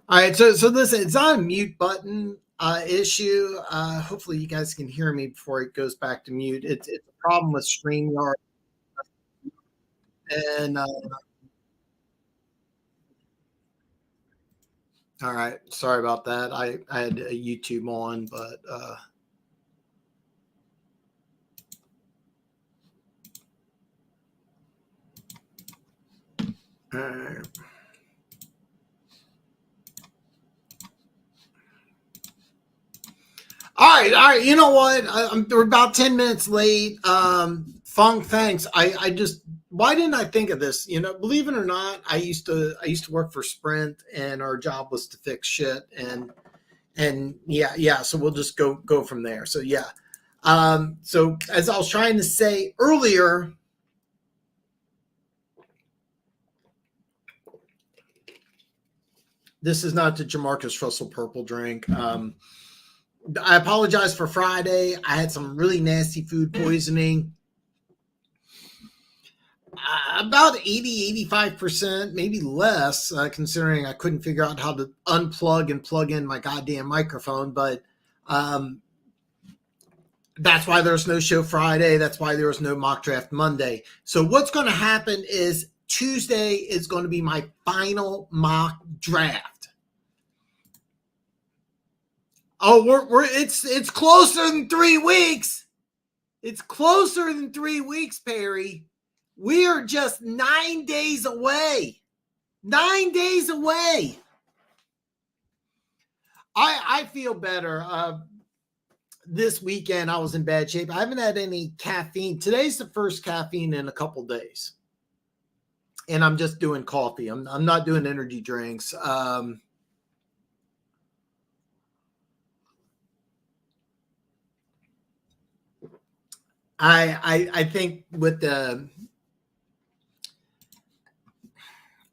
All right, so listen, it's not a mute button issue. Hopefully, you guys can hear me before it goes back to mute. It's a problem with Streamyard, and all right, sorry about that. I had a YouTube on, but all right. All right. You know what? We're about 10 minutes late. Funk, thanks. I just why didn't I think of this? You know, believe it or not, I used to work for Sprint, and our job was to fix shit, and yeah. So we'll just go from there. So yeah. So as I was trying to say earlier, this is not the Jamarcus Russell purple drink. I apologize for Friday. I had some really nasty food poisoning. About 80-85%, maybe less, considering I couldn't figure out how to unplug and plug in my goddamn microphone. But that's why there's no show Friday. That's why there was no mock draft Monday. So what's going to happen is Tuesday is going to be my final mock draft. Oh, it's closer than 3 weeks. It's closer than 3 weeks, Perry. We are just 9 days away. 9 days away. I feel better. This weekend, I was in bad shape. I haven't had any caffeine. Today's the first caffeine in a couple days. And I'm just doing coffee. I'm not doing energy drinks. I think with the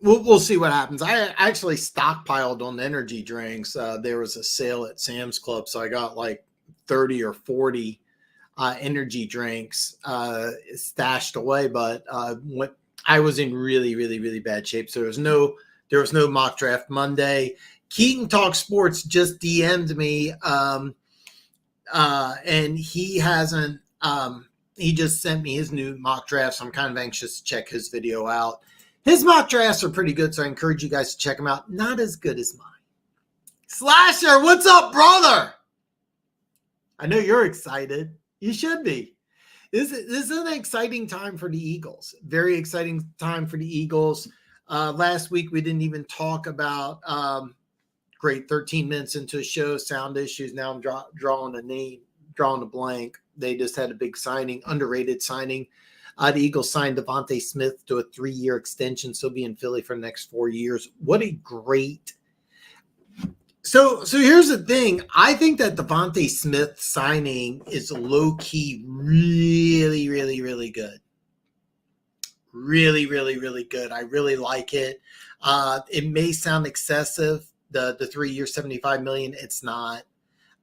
we'll see what happens. I actually stockpiled on energy drinks. There was a sale at Sam's Club, so I got like 30 or 40 energy drinks stashed away. But I was in really bad shape, so there was no mock draft Monday. Keaton Talk Sports just DM'd me, and he hasn't. He just sent me his new mock draft, so I'm kind of anxious to check his video out. His mock drafts are pretty good, so I encourage you guys to check them out. Not as good as mine. Slasher, what's up, brother? I know you're excited. You should be. This is an exciting time for the Eagles. Very exciting time for the Eagles. Last week, we didn't even talk about great 13 minutes into a show, sound issues. Now I'm drawing a blank. They just had a big signing, underrated signing. The Eagles signed Devontae Smith to a 3-year extension, so he'll be in Philly for the next 4 years. What a great. So here's the thing. I think that Devontae Smith signing is low-key really good. Really good. I really like it. It may sound excessive, the 3-year $75 million. It's not.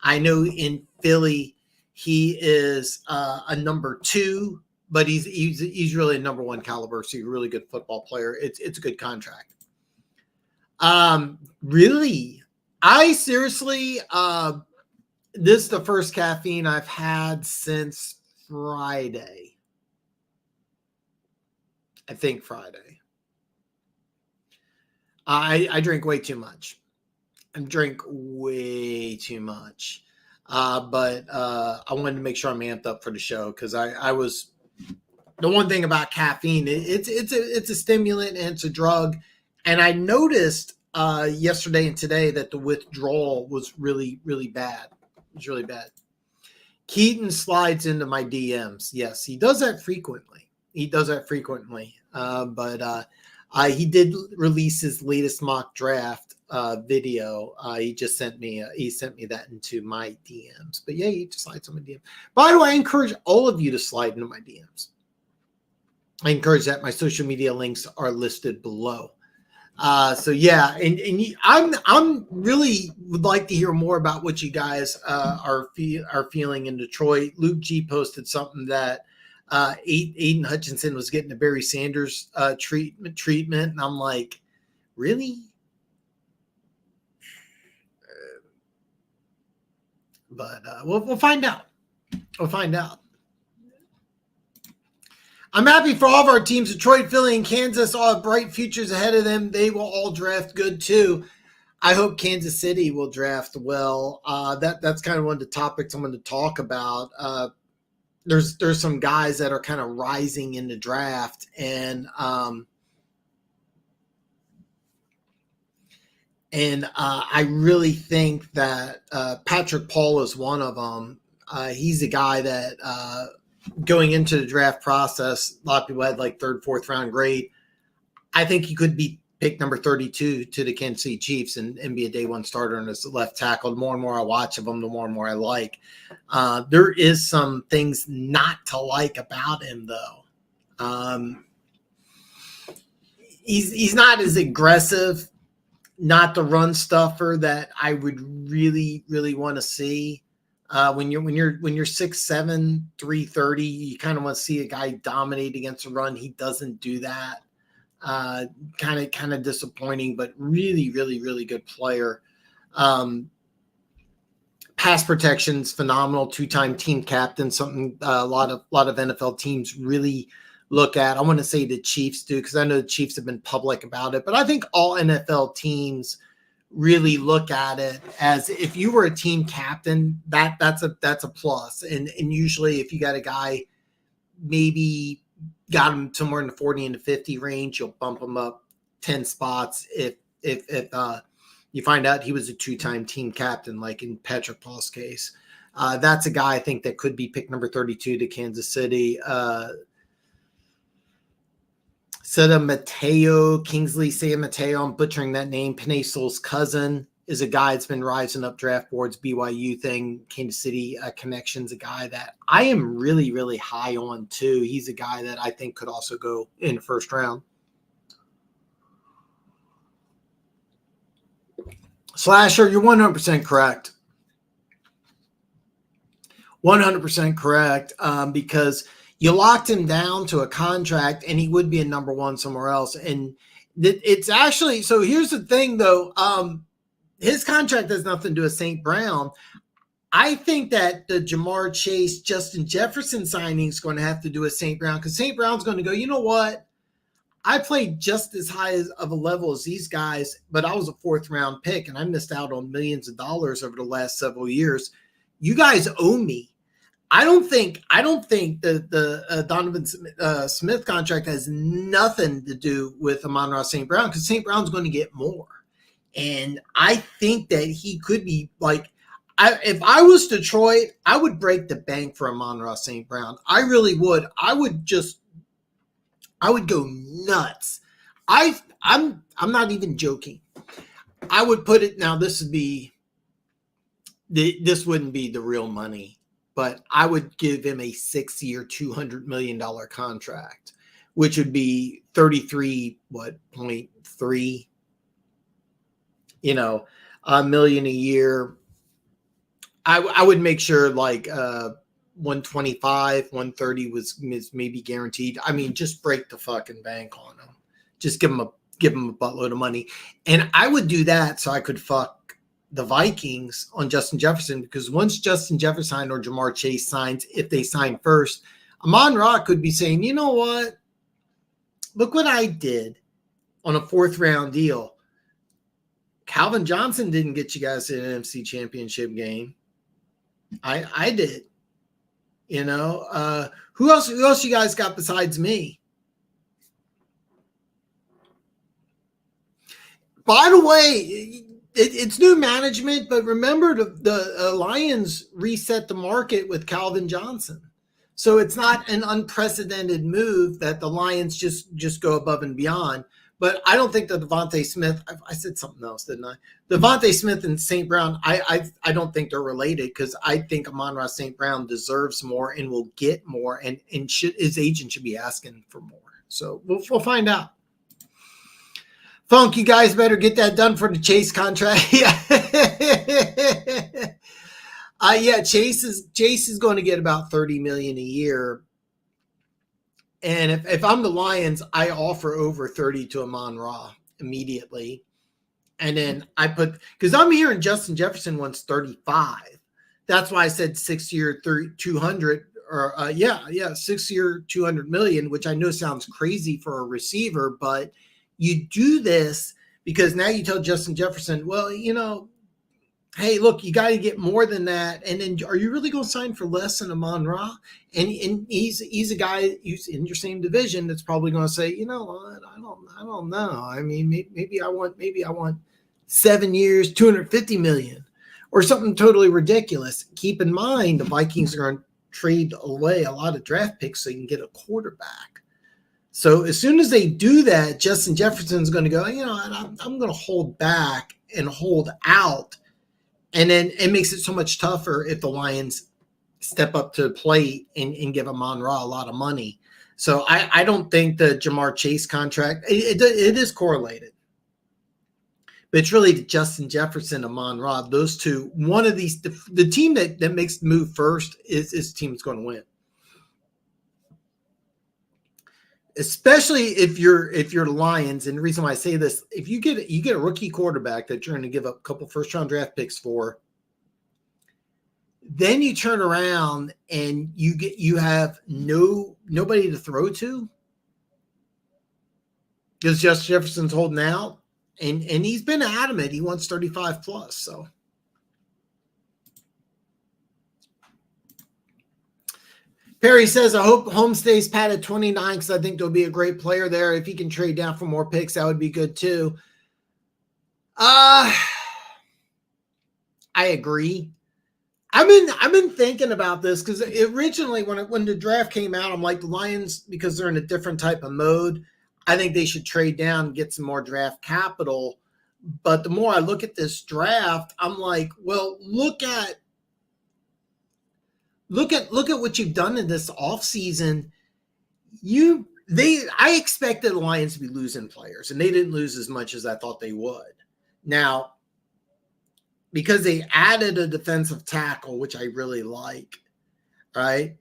I know in Philly he is a number 2, but he's really a number 1 caliber. So he's a really good football player. It's a good contract. Really, I seriously, this is the first caffeine I've had since Friday. I think Friday. I drink way too much. I drink way too much. But I wanted to make sure I'm amped up for the show because I was. The one thing about caffeine, it's a stimulant and it's a drug, and I noticed yesterday and today that the withdrawal was really bad. It was really bad. Keaton slides into my DMs. Yes, he does that frequently. But he did release his latest mock draft video. He just sent me that into my DMs. But yeah, he just slides on my DMs. By the way, I encourage all of you to slide into my DMs. I encourage that. My social media links are listed below. So yeah, and I'm really would like to hear more about what you guys are feeling in Detroit. Luke G posted something that Aiden Hutchinson was getting a Barry Sanders treatment, and I'm like, really? But we'll find out. We'll find out. I'm happy for all of our teams. Detroit, Philly, and Kansas all have bright futures ahead of them. They will all draft good too. I hope Kansas City will draft well. That's kind of one of the topics I'm going to talk about. There's some guys that are kind of rising in the draft, and I really think that Patrick Paul is one of them. He's a guy that going into the draft process, a lot of people had like third, fourth round grade. I think he could be pick number 32 to the Kansas City Chiefs and be a day one starter and as a left tackle. The more and more I watch of him, the more and more I like. There is some things not to like about him, though. He's not as aggressive, not the run stuffer that I would really, really want to see. When you're 6'7", 330, you kind of want to see a guy dominate against a run. He doesn't do that. Kind of disappointing, but really, really, really good player. Pass protection's phenomenal. 2-time team captain, something a lot of NFL teams really look at. I want to say the Chiefs do, because I know the Chiefs have been public about it, but I think all NFL teams really look at it as if you were a team captain, that's a plus. And usually if you got a guy, maybe got him somewhere in the 40 and the 50 range, you'll bump him up 10 spots. If you find out he was a 2-time team captain, like in Patrick Paul's case, that's a guy I think that could be pick number 32 to Kansas City. Kingsley San Mateo, I'm butchering that name. Penei Sewell's cousin is a guy that's been rising up draft boards, BYU thing, Kansas City connections, a guy that I am really, really high on too. He's a guy that I think could also go in the first round. Slasher, you're 100% correct. 100% correct, because you locked him down to a contract and he would be a number one somewhere else. And it's actually, so here's the thing though. His contract has nothing to do with St. Brown. I think that the Jamar Chase, Justin Jefferson signing is going to have to do with St. Brown, because St. Brown's going to go, you know what? I played just as high of a level as these guys, but I was a 4th round pick and I missed out on millions of dollars over the last several years. You guys owe me. I don't think the Donovan Smith contract has nothing to do with Amon-Ra St. Brown, because St. Brown's going to get more. And I think that he could be like, if I was Detroit, I would break the bank for Amon-Ra St. Brown. I really would. I would go nuts. I'm not even joking. I would put it, now this wouldn't be the real money, but I would give him a 6-year, $200 million contract, which would be 33.3, a million a year. I would make sure like 125, 130 was maybe guaranteed. I mean, just break the fucking bank on him. Just give him a buttload of money. And I would do that so I could fuck the Vikings on Justin Jefferson, because once Justin Jefferson or Jamar Chase signs, if they sign first, Amon-Ra could be saying, you know what? Look what I did on a 4th round deal. Calvin Johnson didn't get you guys to an NFC Championship game. I did. Who else you guys got besides me? By the way, it's new management, but remember the Lions reset the market with Calvin Johnson. So it's not an unprecedented move that the Lions just go above and beyond. But I don't think that Devontae Smith, I said something else, didn't I? Devontae Smith and St. Brown, I don't think they're related, because I think Amon-Ra St. Brown deserves more and will get more, and his agent should be asking for more. So we'll find out. Funk, you guys better get that done for the Chase contract. Chase is going to get about $30 million a year. And if I'm the Lions, I offer over 30 to Amon-Ra immediately. And then I put, because I'm hearing Justin Jefferson wants 35. That's why I said 6-year 200 or 6-year 200 million, which I know sounds crazy for a receiver, but you do this because now you tell Justin Jefferson, well, hey, look, you got to get more than that. And then are you really going to sign for less than Amon-Ra? And he's a guy who's in your same division that's probably going to say, you know what, I don't know. I mean, maybe I want 7 years, 250 million or something totally ridiculous. Keep in mind, the Vikings are going to trade away a lot of draft picks so you can get a quarterback. So as soon as they do that, Justin Jefferson's going to go, I'm going to hold back and hold out. And then it makes it so much tougher if the Lions step up to the plate and give Amon-Ra a lot of money. So I don't think the Jamar Chase contract, it is correlated. But it's really the Justin Jefferson, Amon-Ra, those two. One of these, the team that makes the move first is the team that's going to win. Especially if you're the Lions, and the reason why I say this, if you get a rookie quarterback that you're going to give up a couple first-round draft picks for, then you turn around and you have nobody to throw to because Justin Jefferson's holding out, and he's been adamant he wants 35 plus. So. Perry says, I hope Holmes stays pat at 29 because I think there'll be a great player there. If he can trade down for more picks, that would be good too. I agree. I've been thinking about this because originally when the draft came out, I'm like, the Lions, because they're in a different type of mode, I think they should trade down and get some more draft capital. But the more I look at this draft, I'm like, well, look at what you've done in this offseason. I expected the Lions to be losing players, and they didn't lose as much as I thought they would. Now, because they added a defensive tackle, which I really like, right?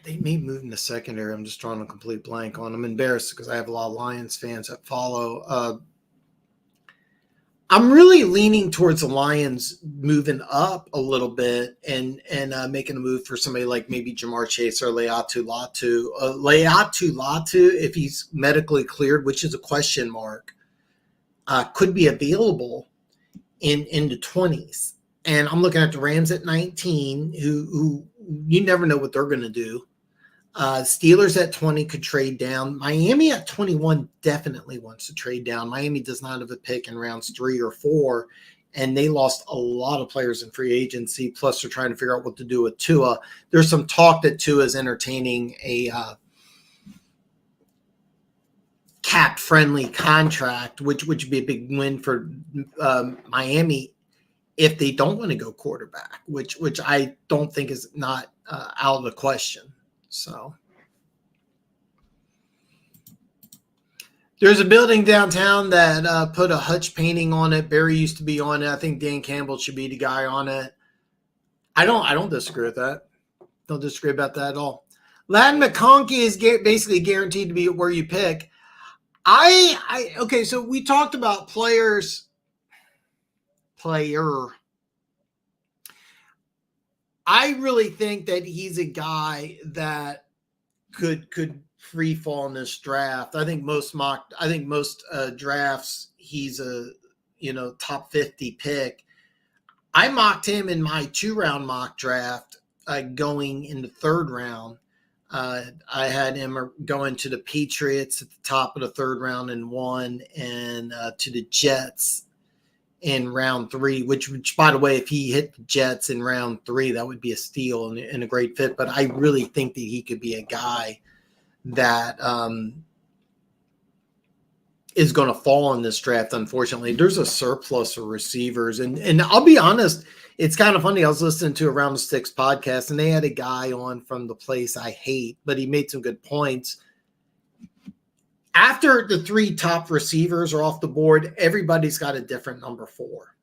They may move in the secondary. I'm just drawing a complete blank on them. I'm embarrassed because I have a lot of Lions fans that follow. I'm really leaning towards the Lions moving up a little bit and making a move for somebody like maybe Jamar Chase or Leatu Latu. Leatu Latu, if he's medically cleared, which is a question mark, could be available in the 20s. And I'm looking at the Rams at 19, who you never know what they're going to do. Steelers at 20 could trade down. Miami at 21 definitely wants to trade down. Miami does not have a pick in rounds 3 or 4, and they lost a lot of players in free agency. Plus, they're trying to figure out what to do with Tua. There's some talk that Tua is entertaining a cap-friendly contract, which would be a big win for Miami if they don't want to go quarterback, which I don't think is not out of the question. So there's a building downtown that put a Hutch painting on it. Barry used to be on it. I think Dan Campbell should be the guy on it. I don't disagree with that. Don't disagree about that at all. Latin McConkey is basically guaranteed to be where you pick. Okay, so we talked about player. I really think that he's a guy that could free fall in this draft. I think most drafts he's a top 50 pick. I mocked him in my 2-round mock draft going in the 3rd round. I had him going to the Patriots at the top of the 3rd round in 1 and to the Jets in round 3, which by the way, if he hit the Jets in round 3, that would be a steal and a great fit. But I really think that he could be a guy that is going to fall in this draft. Unfortunately, there's a surplus of receivers. And I'll be honest, it's kind of funny. I was listening to Around the Sticks podcast, and they had a guy on from the place I hate, but he made some good points. After the 3 top receivers are off the board, everybody's got a different number 4.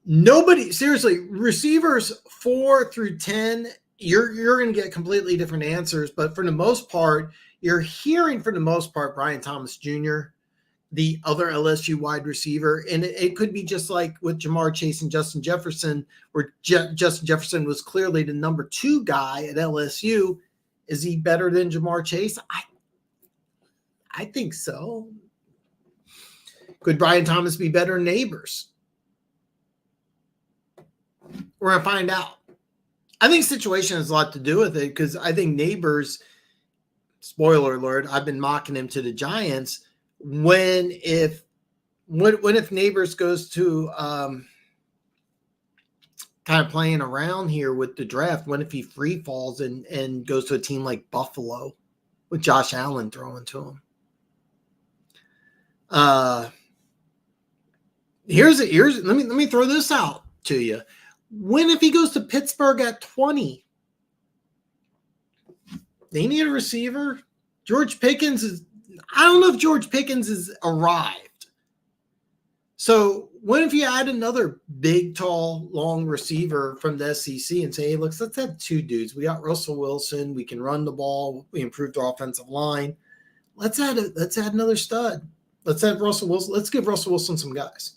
Nobody, seriously, receivers 4 through 10, you're going to get completely different answers. But for the most part, you're hearing for the most part Brian Thomas Jr., the other LSU wide receiver. And it could be just like with Jamar Chase and Justin Jefferson, where Justin Jefferson was clearly the number 2 guy at LSU. Is he better than Jamar Chase? I think so. Could Brian Thomas be better than Neighbors? We're going to find out. I think situation has a lot to do with it, because I think Neighbors, spoiler alert, I've been mocking him to the Giants. When if Neighbors goes to kind of playing around here with the draft, when if he free falls and goes to a team like Buffalo with Josh Allen throwing to him? Here's let me throw this out to you. When if he goes to Pittsburgh at 20? They need a receiver. George Pickens is, I don't know if George Pickens has arrived. So what if you add another big, tall, long receiver from the SEC and say, hey, look, let's have 2 dudes. We got Russell Wilson. We can run the ball. We improved our offensive line. Let's add another stud. Let's add Russell Wilson. Let's give Russell Wilson some guys.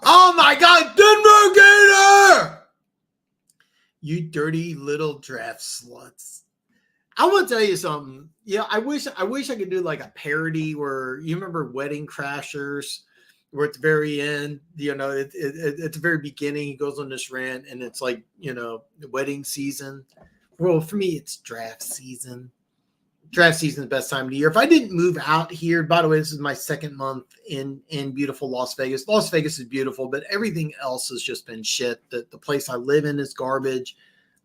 Oh my God, Denver Gator! You dirty little draft sluts. I want to tell you something. Yeah, I wish I could do like a parody where, you remember Wedding Crashers, where at the very end, at the very beginning, he goes on this rant and it's like, wedding season. Well, for me, it's draft season. Draft season is the best time of the year. If I didn't move out here, by the way, this is my 2nd month in beautiful Las Vegas. Las Vegas is beautiful, but everything else has just been shit. The place I live in is garbage.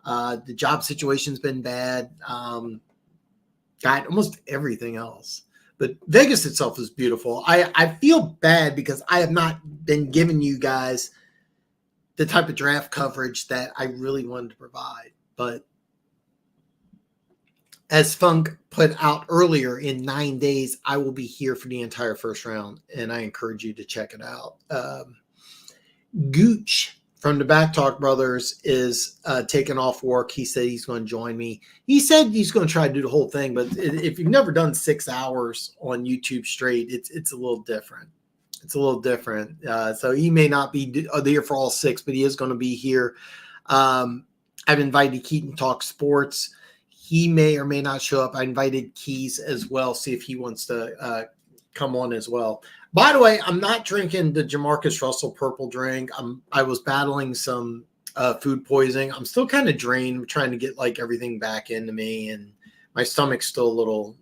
The job situation's been bad. God, almost everything else. But Vegas itself is beautiful. I feel bad because I have not been giving you guys the type of draft coverage that I really wanted to provide. But as Funk put out earlier, in 9 days, I will be here for the entire first round, and I encourage you to check it out. Gooch from the Backtalk Brothers is taking off work. He said he's going to join me. He said he's going to try to do the whole thing, but if you've never done 6 hours on YouTube straight, it's a little different. It's a little different. So he may not be there for all 6, but he is going to be here. I've invited Keaton Talk Sports. He may or may not show up. I invited Keys as well, see if he wants to come on as well. By the way, I'm not drinking the Jamarcus Russell purple drink. I was battling some food poisoning. I'm still kind of drained. I'm trying to get like everything back into me, and my stomach's still a little.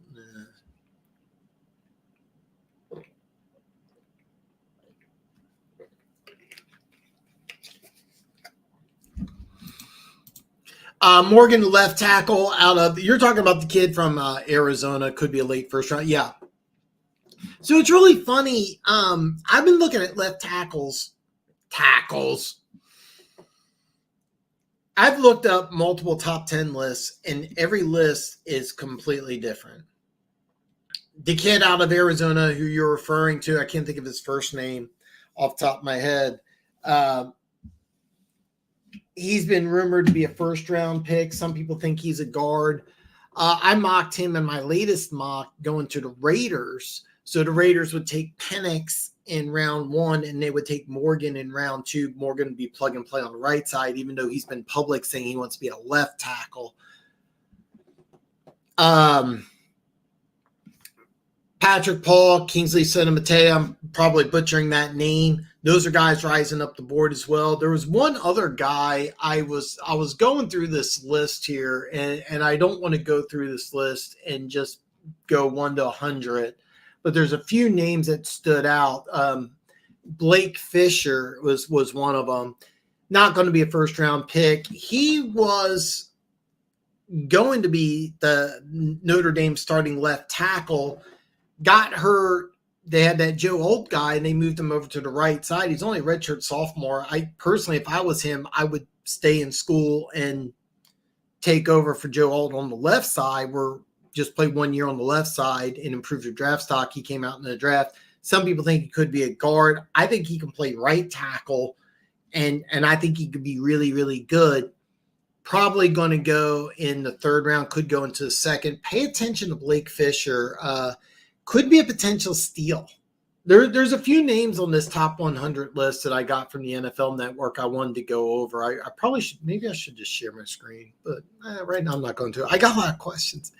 Morgan, left tackle out of, you're talking about the kid from Arizona, could be a late first round. Yeah. So it's really funny. I've been looking at left tackles. I've looked up multiple top 10 lists, and every list is completely different. The kid out of Arizona who you're referring to, I can't think of his first name off the top of my head. He's been rumored to be a first-round pick. Some people think he's a guard. I mocked him in my latest mock going to the Raiders. So the Raiders would take Penix in round 1, and they would take Morgan in round 2. Morgan would be plug and play on the right side, even though he's been public saying he wants to be a left tackle. Patrick Paul, Kingsley Cinemateo, I'm probably butchering that name. Those are guys rising up the board as well. There was one other guy I was going through this list here, and I don't want to go through this list and just go 1 to 100, but there's a few names that stood out. Blake Fisher was one of them. Not going to be a first round pick. He was going to be the Notre Dame starting left tackle. Got hurt. They had that Joe Holt guy, and they moved him over to the right side. He's only a redshirt sophomore. I personally, if I was him, I would stay in school and take over for Joe Holt on the left side, where just play 1 year on the left side and improve your draft stock. He came out in the draft. Some people think he could be a guard. I think he can play right tackle, and I think he could be really, really good. Probably going to go in the third round, could go into the second. Pay attention to Blake Fisher. Could be a potential steal. There's a few names on this top 100 list that I got from the NFL Network I wanted to go over. I probably should, maybe I should just share my screen, but right now I'm not going to. I got a lot of questions.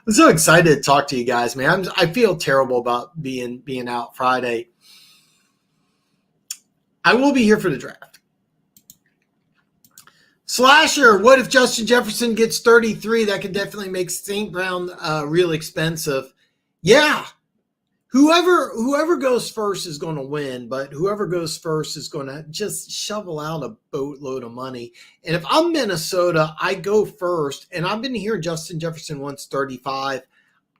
I'm so excited to talk to you guys, man. I feel terrible about being out Friday. I will be here for the draft. Slasher, what if Justin Jefferson gets 33? That could definitely make St. Brown real expensive. Yeah. Whoever goes first is going to win, but whoever goes first is going to just shovel out a boatload of money. And if I'm Minnesota, I go first, and I've been hearing Justin Jefferson wants 35.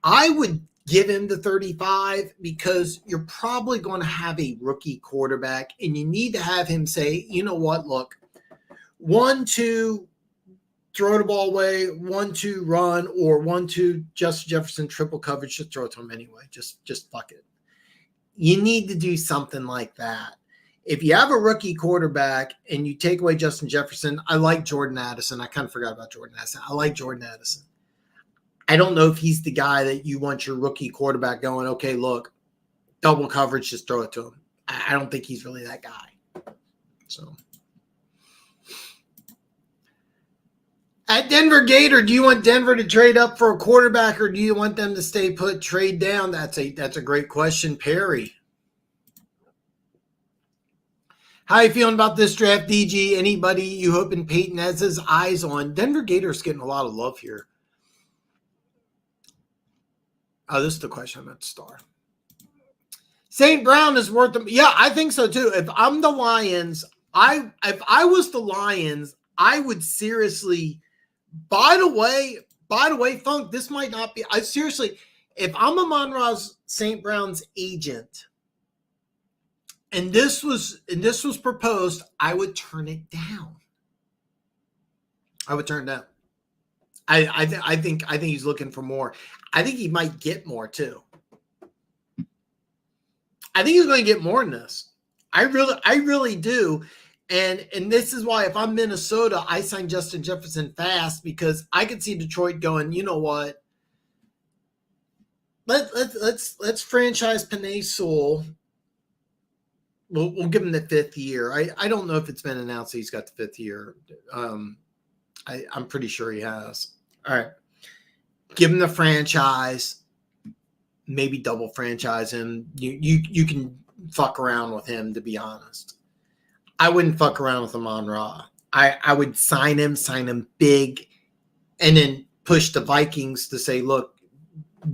I would give him the 35 because you're probably going to have a rookie quarterback, and you need to have him say, you know what, look, 1-2, throw the ball away, 1-2, run, or 1-2, Justin Jefferson triple coverage, just throw it to him anyway. Just fuck it. You need to do something like that. If you have a rookie quarterback and you take away Justin Jefferson, I like Jordan Addison. I kind of forgot about Jordan Addison. I like Jordan Addison. I don't know if he's the guy that you want your rookie quarterback going, okay, look, double coverage, just throw it to him. I don't think he's really that guy. So. At Denver Gator, do you want Denver to trade up for a quarterback, or do you want them to stay put, trade down? That's a great question, Perry. How are you feeling about this draft, DG? Anybody you hoping Peyton has his eyes on? Denver Gator's getting a lot of love here. Oh, this is the question I'm at star. St. Brown is worth them. Yeah, I think so too. If I'm the Lions, if I was the Lions, I would seriously. By the way, Funk, this might not be. Seriously, if I'm Amon-Ra St. Brown's agent, and this was proposed, I would turn it down. I would turn it down. I think he's looking for more. I think he might get more too. I think he's going to get more than this. I really do. And this is why if I'm Minnesota, I sign Justin Jefferson fast, because I could see Detroit going, you know what? Let's franchise Penei Sewell. We'll give him the 5th year. I don't know if it's been announced that he's got the 5th year. I'm pretty sure he has. All right. Give him the franchise. Maybe double franchise him. You can fuck around with him, to be honest. I wouldn't fuck around with Amon-Ra. I would sign him big, and then push the Vikings to say, look,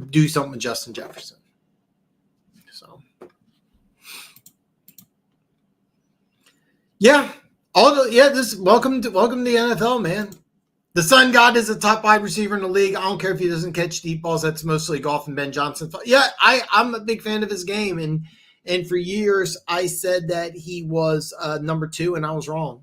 do something with Justin Jefferson. So, yeah. Welcome to the NFL, man. The Sun God is a top wide receiver in the league. I don't care if he doesn't catch deep balls. That's mostly golf and Ben Johnson. Yeah, I'm a big fan of his game, and for years I said that he was number 2, and I was wrong.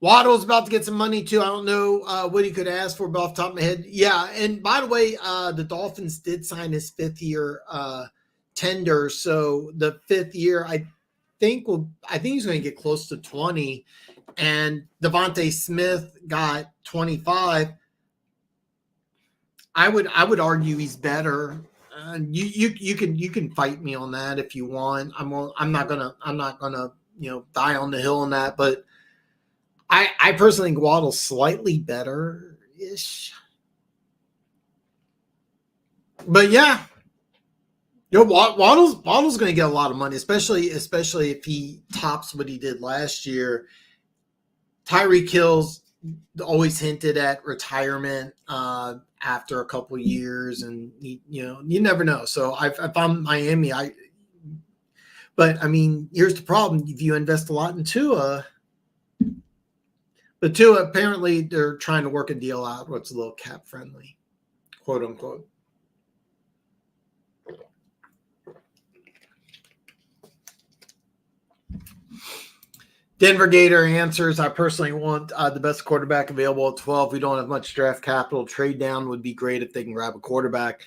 Waddle's about to get some money too. I don't know what he could ask for, but off the top of my head, yeah. And by the way, the Dolphins did sign his 5th year tender, so the 5th year, I think he's going to get close to 20, and Devontae Smith got 25. I would argue he's better. You can fight me on that if you want. I'm not gonna die on the hill on that, but I personally think Waddle's slightly better ish. But yeah. Waddle's going to get a lot of money, especially if he tops what he did last year. Tyreek Hill's always hinted at retirement after a couple of years, and you never know. So if I'm Miami, but I mean, here's the problem: if you invest a lot in Tua, but Tua, apparently they're trying to work a deal out what's a little cap friendly, quote unquote. Denver Gator answers, I personally want the best quarterback available at 12. We don't have much draft capital. Trade down would be great if they can grab a quarterback.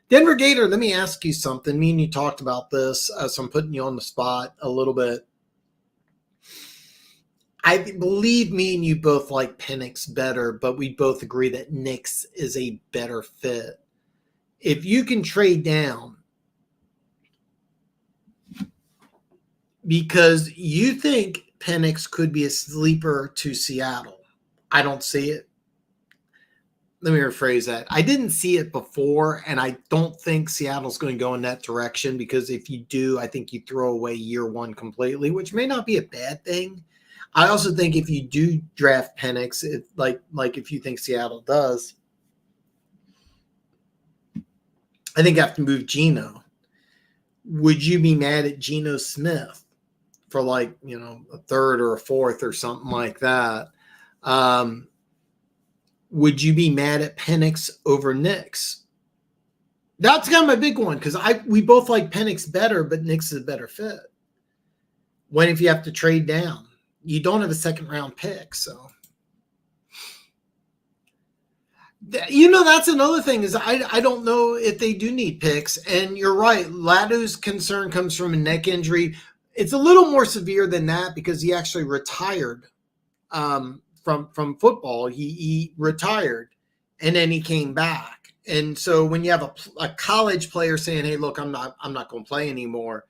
Denver Gator, let me ask you something. Me and you talked about this, so I'm putting you on the spot a little bit. I believe me and you both like Penix better, but we both agree that Nix is a better fit. If you can trade down because you think Penix could be a sleeper to Seattle, I don't see it. Let me rephrase that. I didn't see it before, and I don't think Seattle's going to go in that direction because if you do, I think you throw away year one completely, which may not be a bad thing. I also think if you do draft Penix, like if you think Seattle does, I think you have to move Geno. Would you be mad at Geno Smith for a third or a fourth or something like that? Would you be mad at Penix over Nix? That's kind of my big one because we both like Penix better, but Nix is a better fit. When if you have to trade down, you don't have a second round pick, so that's another thing is I don't know if they do need picks, and you're right. Ladu's concern comes from a neck injury. It's a little more severe than that because he actually retired. From football, he retired, and then he came back. And so when you have a college player saying, "Hey, look, I'm not going to play anymore,"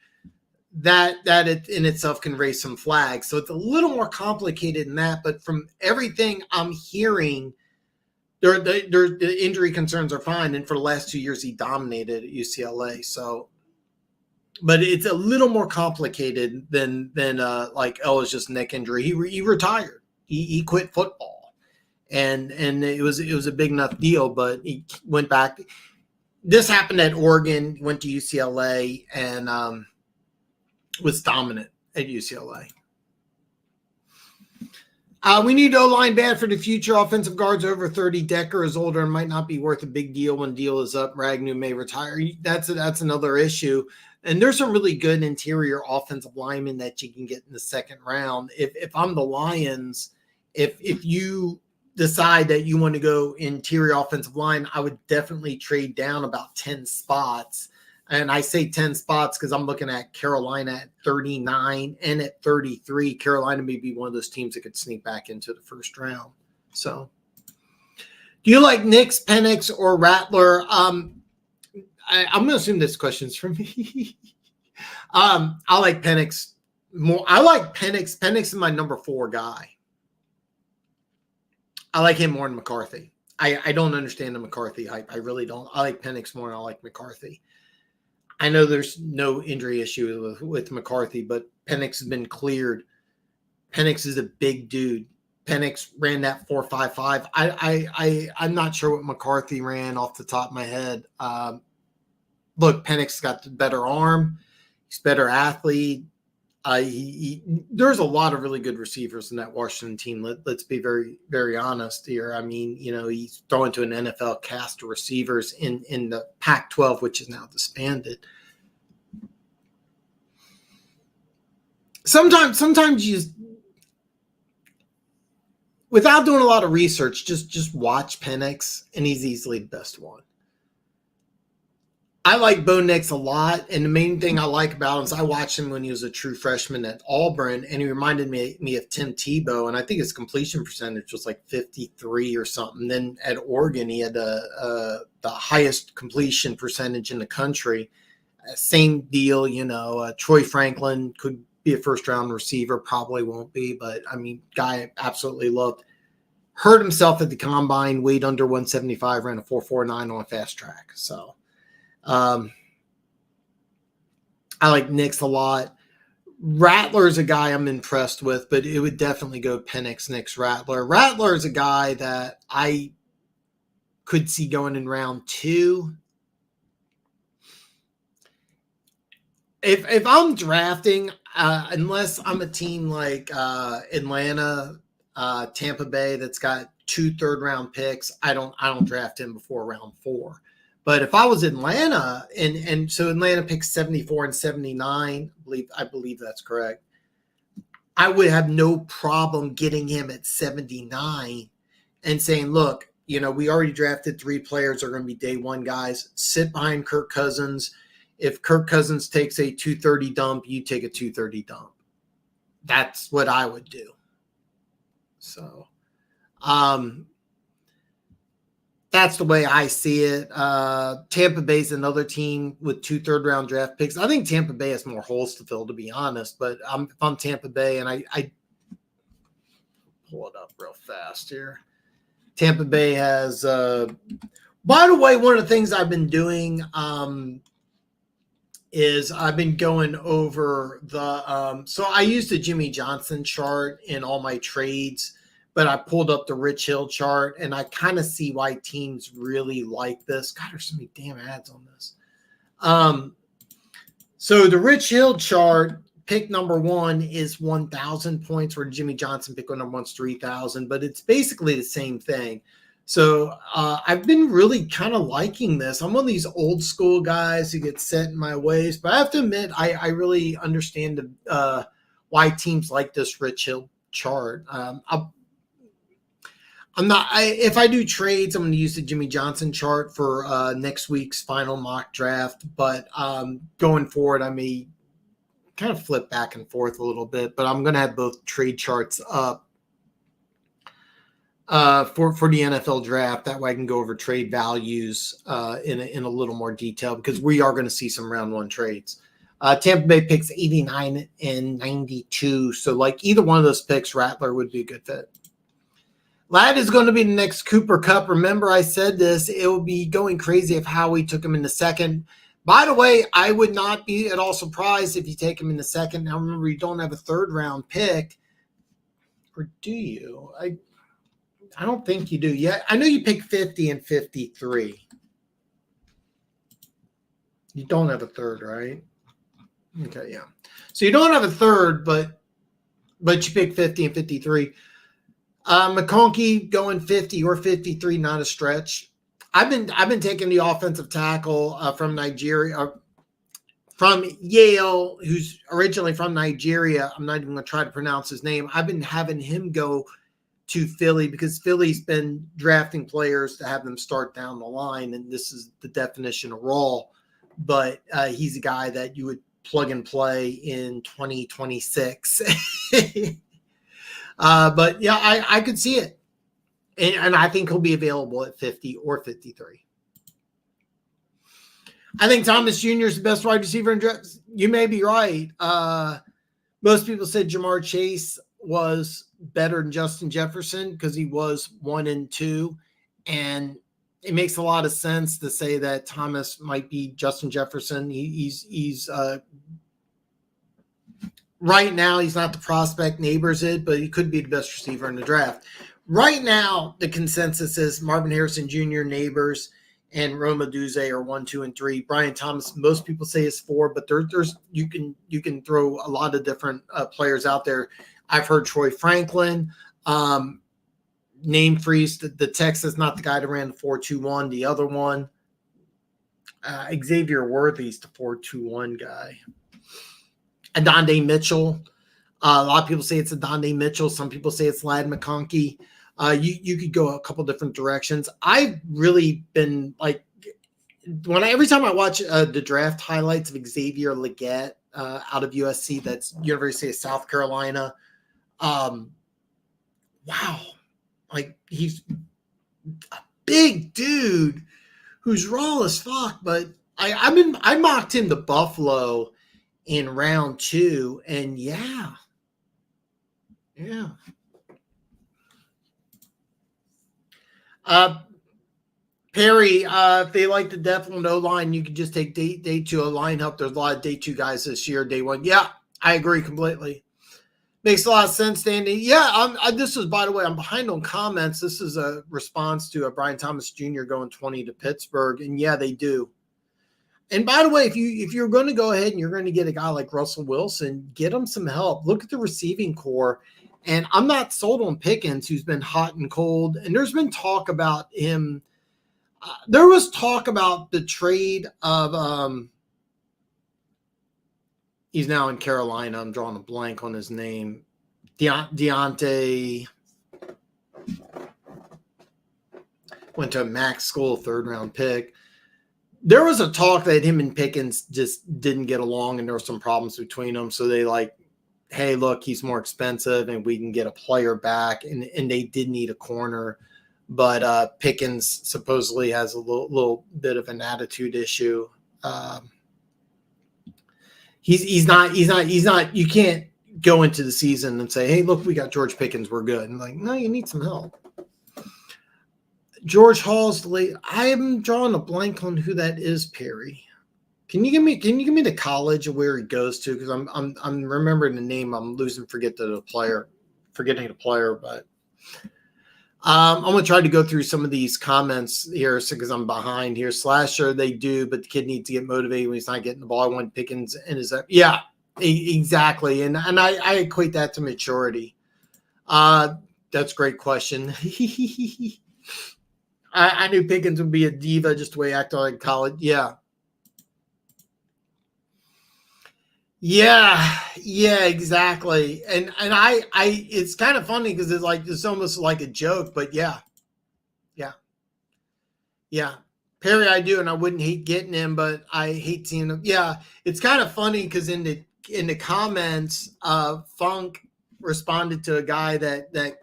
that it in itself can raise some flags. So it's a little more complicated than that. But from everything I'm hearing, the injury concerns are fine. And for the last 2 years, he dominated at UCLA. So, but it's a little more complicated than it's just neck injury. He retired. He quit football, and it was a big enough deal. But he went back. This happened at Oregon. Went to UCLA and was dominant at UCLA. We need O-line bad for the future. Offensive guards over 30. Decker is older and might not be worth a big deal when deal is up. Ragnu may retire. That's another issue. And there's some really good interior offensive linemen that you can get in the second round. If I'm the Lions, if you decide that you want to go interior offensive line, I would definitely trade down about 10 spots. And I say 10 spots because I'm looking at Carolina at 39 and at 33. Carolina may be one of those teams that could sneak back into the first round. So do you like Nix, Penix, or Rattler? I'm going to assume this question's for me. I like Penix more. I like Penix. Penix is my number 4 guy. I like him more than McCarthy. I don't understand the McCarthy hype. I really don't. I like Penix more than I like McCarthy. I know there's no injury issue with McCarthy, but Penix has been cleared. Penix is a big dude. Penix ran that 4.55. I'm not sure what McCarthy ran off the top of my head. Look, Penix got the better arm. He's a better athlete. There's a lot of really good receivers in that Washington team. Let's be very, very honest here. I mean, he's throwing to an NFL cast of receivers in the Pac-12, which is now disbanded. Sometimes you, without doing a lot of research, just watch Penix, and he's easily the best one. I like Bo Nix a lot, and the main thing I like about him is I watched him when he was a true freshman at Auburn, and he reminded me of Tim Tebow, and I think his completion percentage was like 53 or something. Then at Oregon, he had the highest completion percentage in the country. Same deal, Troy Franklin could be a first-round receiver, probably won't be, but, I mean, guy I absolutely loved. Hurt himself at the combine, weighed under 175, ran a 4.49 on a fast track, so... I like Nix a lot. Rattler is a guy I'm impressed with, but it would definitely go Penix, Nix, Rattler. Rattler is a guy that I could see going in round 2. If I'm drafting, unless I'm a team like Atlanta, Tampa Bay that's got 2 third-round picks, I don't draft him before round 4. But if I was Atlanta, and so Atlanta picks 74 and 79, I believe that's correct, I would have no problem getting him at 79 and saying, look, we already drafted 3 players that are going to be day 1 guys. Sit behind Kirk Cousins. If Kirk Cousins takes a 230 dump, you take a 230 dump. That's what I would do. So, that's the way I see it. Tampa Bay's another team with 2 third-round draft picks. I think Tampa Bay has more holes to fill, to be honest. But if I'm Tampa Bay, and I pull it up real fast here. Tampa Bay has. By the way, one of the things I've been doing is I've been going over the. So I used the Jimmy Johnson chart in all my trades, but I pulled up the Rich Hill chart, and I kind of see why teams really like this. God, there's so many damn ads on this. So the Rich Hill chart, pick number 1 is 1,000 points, where Jimmy Johnson pick number 1's 3,000, but it's basically the same thing. So I've been really kind of liking this. I'm one of these old school guys who get set in my ways, but I have to admit, I really understand why teams like this Rich Hill chart. If I do trades, I'm going to use the Jimmy Johnson chart for next week's final mock draft. But going forward, I may kind of flip back and forth a little bit. But I'm going to have both trade charts up for the NFL draft. That way I can go over trade values in a little more detail, because we are going to see some round 1 trades. Tampa Bay picks 89 and 92. So like either one of those picks, Rattler would be a good fit. Ladd is going to be the next Cooper Kupp. Remember, I said this. It would be going crazy if Howie took him in the second. By the way, I would not be at all surprised if you take him in the second. Now, remember, you don't have a third-round pick. Or do you? I don't think you do. Yeah, I know you pick 50 and 53. You don't have a third, right? Okay, yeah. So you don't have a third, but you pick 50 and 53. McConkey going 50 or 53, not a stretch. I've been taking the offensive tackle from Nigeria, from Yale, who's originally from Nigeria. I'm not even going to try to pronounce his name. I've been having him go to Philly because Philly's been drafting players to have them start down the line, and this is the definition of raw. But he's a guy that you would plug and play in 2026. But yeah, I could see it. And I think he'll be available at 50 or 53. I think Thomas Jr. is the best wide receiver in draft. You may be right. Most people said Jamar Chase was better than Justin Jefferson because he was 1 and 2. And it makes a lot of sense to say that Thomas might be Justin Jefferson. He's right now, he's not the prospect Neighbors is, but he could be the best receiver in the draft. Right now, the consensus is Marvin Harrison Jr., Neighbors, and Roma Duze are 1, 2, and 3. Brian Thomas, most people say is 4, but there's you can throw a lot of different players out there. I've heard Troy Franklin, name freeze. The Texas, not the guy that ran the 4.21, the other one. Xavier Worthy's the 4.21 guy. Adonde Mitchell. A lot of people say it's Adonde Mitchell. Some people say it's Ladd McConkey. You could go a couple different directions. I've really been like, every time I watch the draft highlights of Xavier Legette out of USC, that's University of South Carolina. Wow, like he's a big dude who's raw as fuck. But I mocked him to Buffalo in round 2, and yeah. Perry, if they like the depth on the O-line, you could just take day 2 O-line help. There's a lot of day 2 guys this year, day 1. Yeah, I agree completely. Makes a lot of sense, Danny. Yeah, this is, by the way, I'm behind on comments. This is a response to Brian Thomas Jr. going 20 to Pittsburgh, and yeah, they do. And by the way, if you're going to go ahead and you're going to get a guy like Russell Wilson, get him some help. Look at the receiving core. And I'm not sold on Pickens, who's been hot and cold. And there's been talk about him. There was talk about the trade of he's now in Carolina. I'm drawing a blank on his name. Deontay went to a max school, 3rd-round pick. There was a talk that him and Pickens just didn't get along, and there were some problems between them. So they hey, look, he's more expensive and we can get a player back. And they did need a corner. But Pickens supposedly has a little bit of an attitude issue. He's not, you can't go into the season and say, hey, look, we got George Pickens, we're good. And like, no, you need some help. George Hall's late. I am drawing a blank on who that is, Perry. Can you give me the college of where he goes to? Because I'm remembering the name. I'm forgetting the player, but I'm gonna try to go through some of these comments here because I'm behind here. Slasher, they do, but the kid needs to get motivated when he's not getting the ball. I want Pickens and his exactly. And I equate that to maturity. That's a great question. I knew Pickens would be a diva just the way he acted like college. Yeah. Yeah, exactly. And I it's kind of funny because it's almost like a joke, but yeah. Perry, I do, and I wouldn't hate getting him, but I hate seeing him. Yeah, it's kind of funny because in the comments, Funk responded to a guy that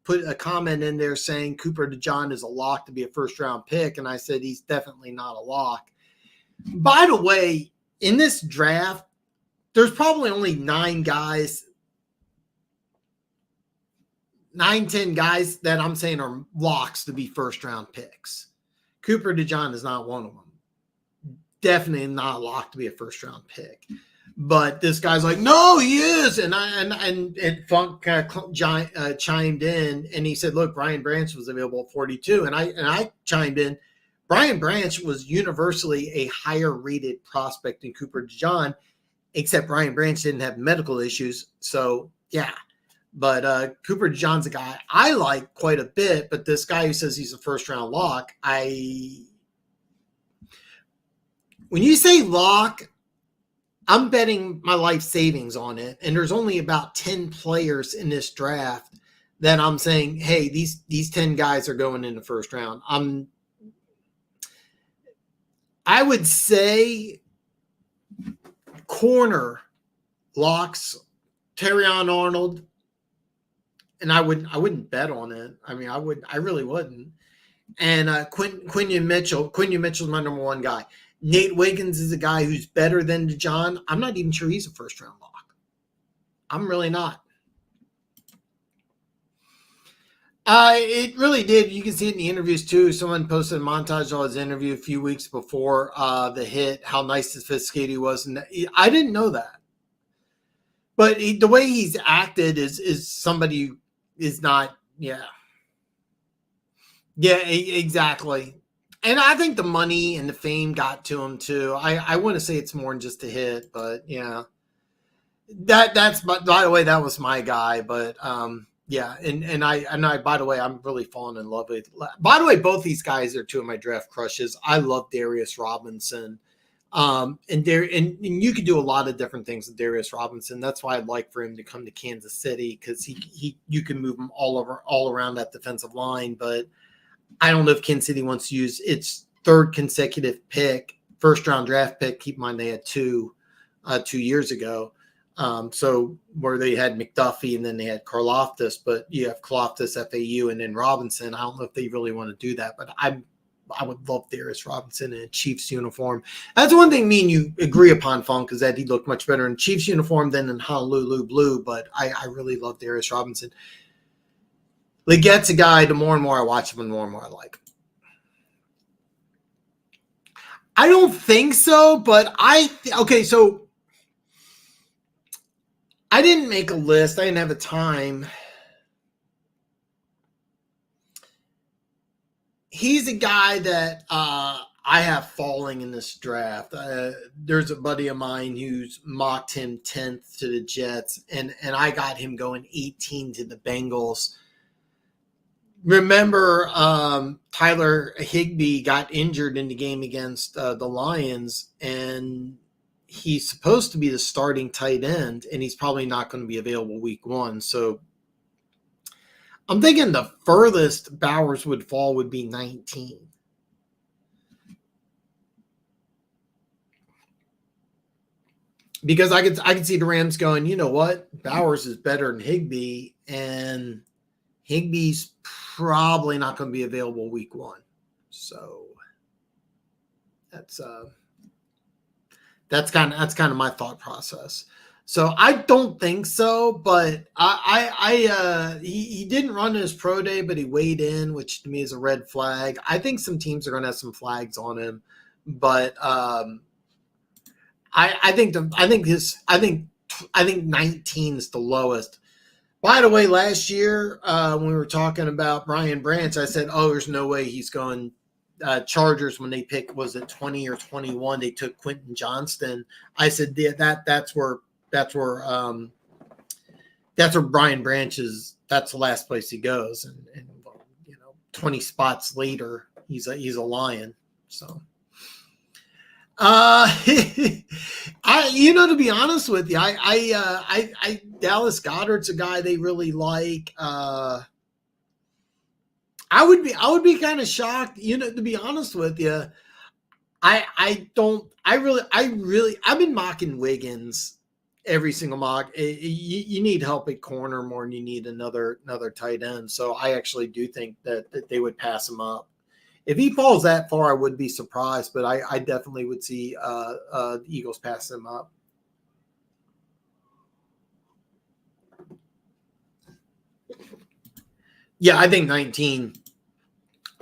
put a comment in there saying Cooper DeJean is a lock to be a first round pick, and I said he's definitely not a lock. By the way, in this draft, there's probably only 10 guys that I'm saying are locks to be first round picks. Cooper DeJean is not one of them. Definitely not a lock to be a first round pick. But this guy's like, no, he is. And Funk chimed in and he said, look, Brian Branch was available at 42. And I chimed in, Brian Branch was universally a higher rated prospect than Cooper DeJean, except Brian Branch didn't have medical issues. So, yeah. But Cooper DeJean's a guy I like quite a bit, but this guy who says he's a first-round lock, when you say lock, I'm betting my life savings on it, and there's only about 10 players in this draft that I'm saying, hey, these 10 guys are going in the first round. I would say corner locks, Terrion Arnold, and I wouldn't bet on it. I mean, I really wouldn't. And Quinion Mitchell's my number one guy. Nate Wiggins is a guy who's better than DeJean. I'm not even sure he's a first round lock. I'm really not. It really did. You can see it in the interviews too. Someone posted a montage of his interview a few weeks before the hit, how nice and sophisticated he was. And I didn't know that. But the way he's acted is somebody who is not, yeah, exactly. And I think the money and the fame got to him too. I want to say it's more than just a hit, but yeah, that's, by the way, that was my guy. But yeah, and I by the way, I'm really falling in love with. By the way, both these guys are two of my draft crushes. I love Darius Robinson. And you could do a lot of different things with Darius Robinson. That's why I'd like for him to come to Kansas City, because you can move him all around that defensive line. But I don't know if Kansas City wants to use its third consecutive pick, first round draft pick. Keep in mind they had 2 years ago. So where they had McDuffie and then they had Karlaftis, but you have Karlaftis, FAU, and then Robinson. I don't know if they really want to do that, but I would love Darius Robinson in a Chiefs uniform. That's one thing me and you agree upon, Funk, is that he looked much better in Chiefs uniform than in Honolulu blue, but I really love Darius Robinson. Legette's a guy, the more and more I watch him, the more and more I like. I don't think so, but okay, so I didn't make a list. I didn't have a time. He's a guy that I have falling in this draft. There's a buddy of mine who's mocked him 10th to the Jets, and I got him going 18 to the Bengals. Remember, Tyler Higbee got injured in the game against the Lions, and he's supposed to be the starting tight end, and he's probably not going to be available week 1. So I'm thinking the furthest Bowers would fall would be 19. because I could see the Rams going, you know what, Bowers is better than Higbee, and Higbee's probably not going to be available week 1. So that's kind of my thought process. So I don't think so, but he didn't run his pro day, but he weighed in, which to me is a red flag. I think some teams are going to have some flags on him, but I think 19 is the lowest. By the way, last year when we were talking about Brian Branch, I said, "Oh, there's no way he's going." Chargers when they picked, was it 20 or 21? They took Quentin Johnston. I said, yeah, that's where Brian Branch is. That's the last place he goes, and 20 spots later, he's a Lion. So. To be honest with you, I Dallas Goedert's a guy they really like. I would be kind of shocked, to be honest with you. I've been mocking Wiggins every single mock. You need help at corner more than you need another tight end. So I actually do think that they would pass him up. If he falls that far, I would be surprised, but I definitely would see the Eagles pass him up. Yeah, I think 19.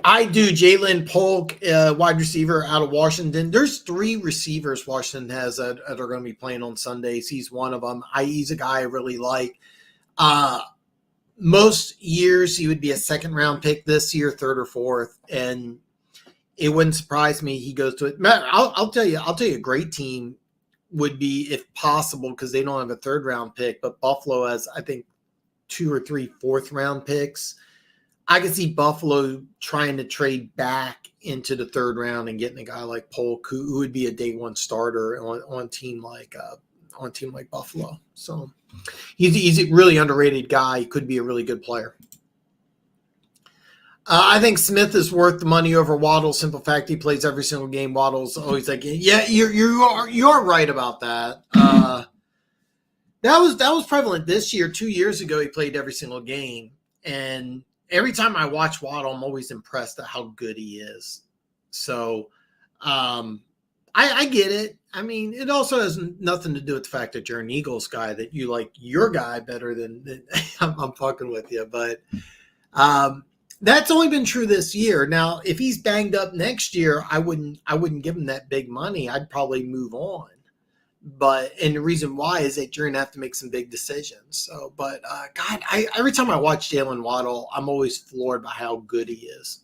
I do. Jalen Polk, wide receiver out of Washington. There's 3 receivers Washington has that are going to be playing on Sundays. He's one of them. He's a guy I really like. Most years he would be a second-round pick. This year, 3rd or 4th, and it wouldn't surprise me he goes to it. Matt, I'll tell you a great team would be, if possible, because they don't have a 3rd-round pick, but Buffalo has, I think, 2 or 3 4th-round picks. I could see Buffalo trying to trade back into the 3rd round and getting a guy like Polk, who would be a day 1 starter on a team like Buffalo. So he's a really underrated guy. He could be a really good player. I think Smith is worth the money over Waddle. Simple fact, he plays every single game. Waddle's always like, yeah, you are right about that. That was prevalent this year. 2 years ago, he played every single game, and every time I watch Waddle, I'm always impressed at how good he is. So I get it. I mean, it also has nothing to do with the fact that you're an Eagles guy, that you like your guy better than I'm fucking with you. But that's only been true this year. Now, if he's banged up next year, I wouldn't give him that big money. I'd probably move on. And the reason why is that you're gonna have to make some big decisions. So, but God, every time I watch Jalen Waddle, I'm always floored by how good he is.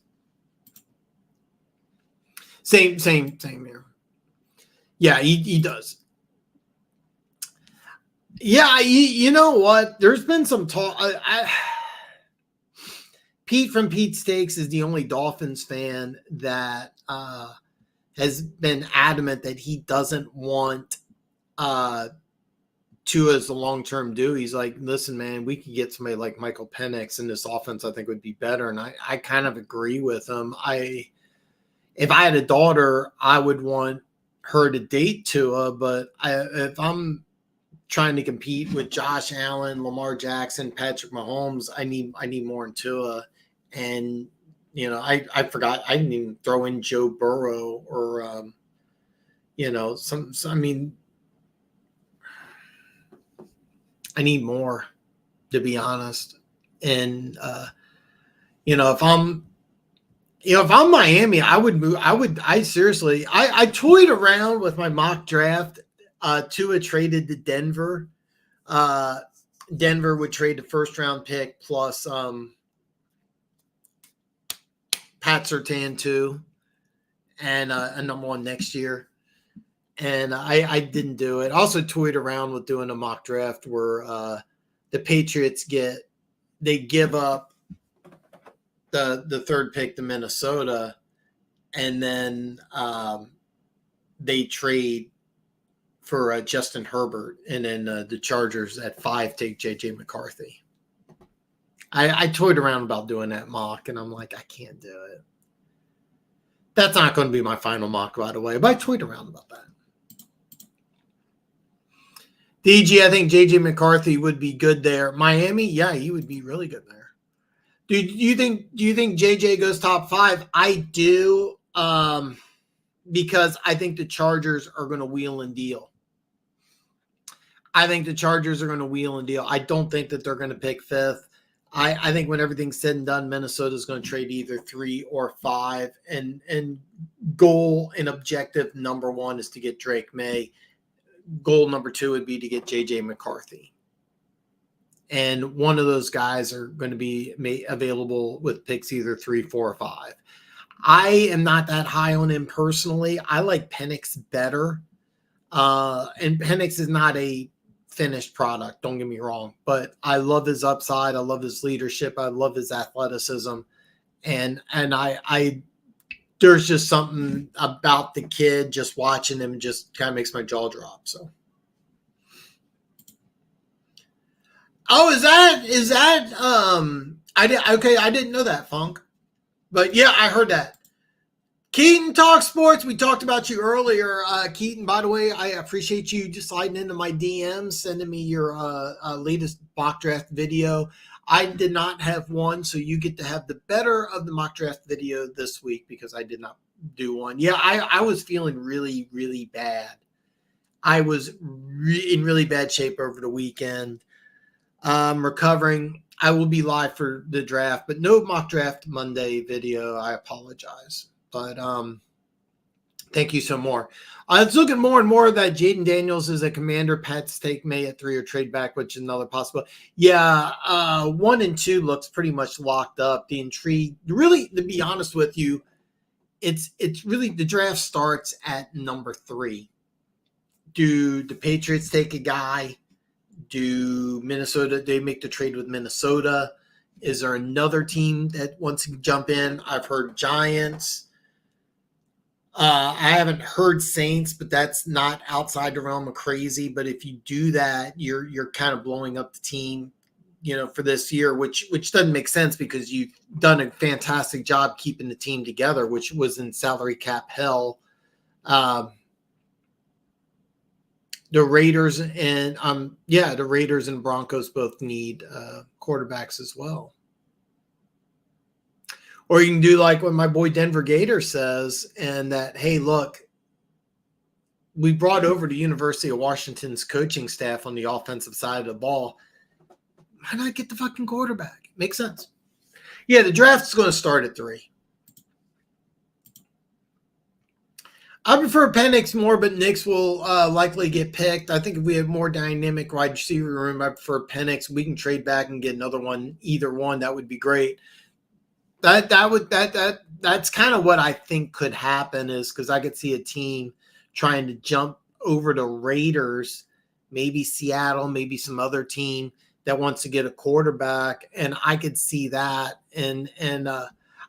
Same here. Yeah, he does. Yeah, you know what? There's been some talk. Pete from Pete Steaks is the only Dolphins fan that has been adamant that he doesn't want Tua as the long-term do. He's like, listen, man, we could get somebody like Michael Penix in this offense, I think would be better. And I kind of agree with him. If I had a daughter, I would want her to date Tua, but if I'm trying to compete with Josh Allen, Lamar Jackson, Patrick Mahomes, I need more in Tua. And I forgot, I didn't even throw in Joe Burrow or I mean, I need more, to be honest. And if I'm Miami, I would move. I seriously toyed around with my mock draft. Tua traded to Denver. Denver would trade the 1st-round pick plus Pat Surtain too, and a number 1 next year. And I didn't do it. I also toyed around with doing a mock draft where the Patriots give up the 3rd pick to Minnesota, and then they trade for Justin Herbert, and then the Chargers at 5 take JJ McCarthy. I toyed around about doing that mock, and I'm like, I can't do it. That's not going to be my final mock, by the way, but I toyed around about that. DG, I think JJ McCarthy would be good there. Miami, yeah, he would be really good there. Do you think JJ goes top 5? I do, because I think the Chargers are going to wheel and deal. I think the Chargers are going to wheel and deal. I don't think that they're going to pick 5th. I think when everything's said and done, Minnesota is going to trade either 3 or 5. And goal and objective number 1 is to get Drake May. Goal number 2 would be to get JJ McCarthy. And one of those guys are going to be available with picks either 3, 4, or 5. I am not that high on him personally. I like Penix better. And Penix is not a finished product, don't get me wrong, but I love his upside. I love his leadership. I love his athleticism. And I there's just something about the kid, just watching him just kind of makes my jaw drop. So. Oh, is that I didn't know that, Funk. But yeah, I heard that. Keaton Talk Sports, we talked about you earlier. Keaton, by the way, I appreciate you just sliding into my DMs, sending me your latest mock draft video. I did not have one, so you get to have the better of the mock draft video this week because I did not do one. Yeah, I was feeling really, really bad. I was in really bad shape over the weekend. Recovering. I will be live for the draft, but no mock draft Monday video. I apologize. But thank you so more. It's looking more and more that Jaden Daniels is a commander. Pats take May at 3 or trade back, which is another possible. Yeah, 1 and 2 looks pretty much locked up. The intrigue, really, to be honest with you, it's really the draft starts at number 3. Do the Patriots take a guy? Do Minnesota, they make the trade with Minnesota? Is there another team that wants to jump in? I've heard Giants. I haven't heard Saints, but that's not outside the realm of crazy. But if you do that, you're kind of blowing up the team, for this year, which doesn't make sense because you've done a fantastic job keeping the team together, which was in salary cap hell. The Raiders and the Raiders and Broncos both need quarterbacks as well. Or you can do like what my boy Denver Gator says, and that, hey, look, we brought over the University of Washington's coaching staff on the offensive side of the ball. Why not get the fucking quarterback? Makes sense. Yeah, the draft is going to start at 3. I prefer Penix more, but Nix will likely get picked. I think if we have more dynamic wide receiver room, I prefer Penix. We can trade back and get another one, either one. That would be great. That's kind of what I think could happen, is because I could see a team trying to jump over to Raiders, maybe Seattle, maybe some other team that wants to get a quarterback, and I could see that. And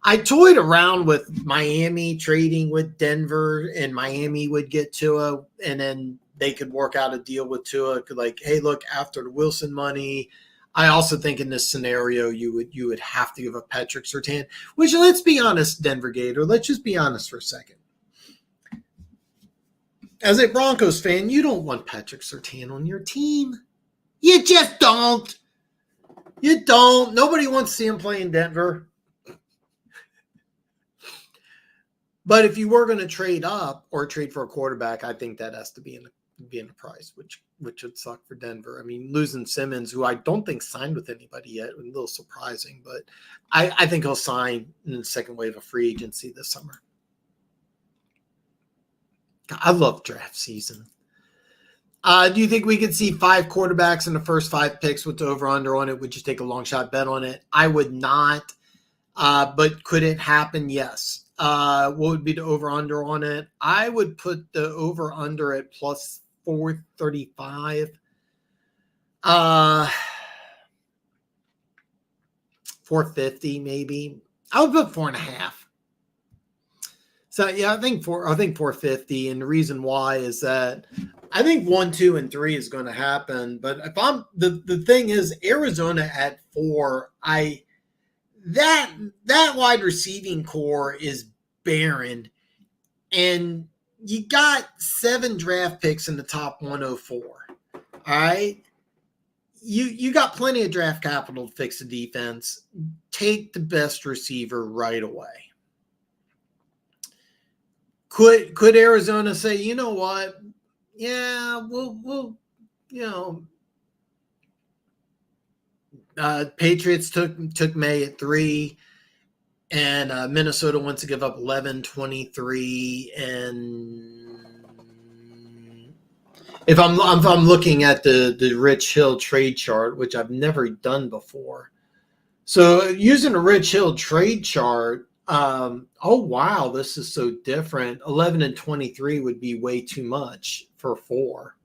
I toyed around with Miami trading with Denver, and Miami would get Tua, and then they could work out a deal with Tua. Like, hey, look, after the Wilson money. I also think in this scenario, you would have to give up Patrick Surtain, which, let's be honest, Denver Gator, let's just be honest for a second. As a Broncos fan, you don't want Patrick Surtain on your team. You just don't. You don't. Nobody wants to see him play in Denver. But if you were going to trade up or trade for a quarterback, I think that has to be in the price, which would suck for Denver. I mean, losing Simmons, who I don't think signed with anybody yet, a little surprising, but I think he'll sign in the second wave of free agency this summer. I love draft season. Do you think we could see 5 quarterbacks in the first 5 picks with the over-under on it? Would you take a long shot bet on it? I would not, but could it happen? Yes. What would be the over-under on it? I would put the over-under at plus 435. 450 maybe. I would put 4.5. So yeah, I think 450, and the reason why is that I think 1, 2, and 3 is going to happen. But if I'm the thing is, Arizona at 4, that wide receiving core is barren, and you got 7 draft picks in the top 104. All right. You got plenty of draft capital to fix the defense. Take the best receiver right away. Could Arizona say, you know what? Yeah, we'll Patriots took May at 3, and Minnesota wants to give up 11-23, and if I'm looking at the Rich Hill trade chart, which I've never done before, so using a Rich Hill trade chart, oh wow, this is so different. 11-23 would be way too much for 4.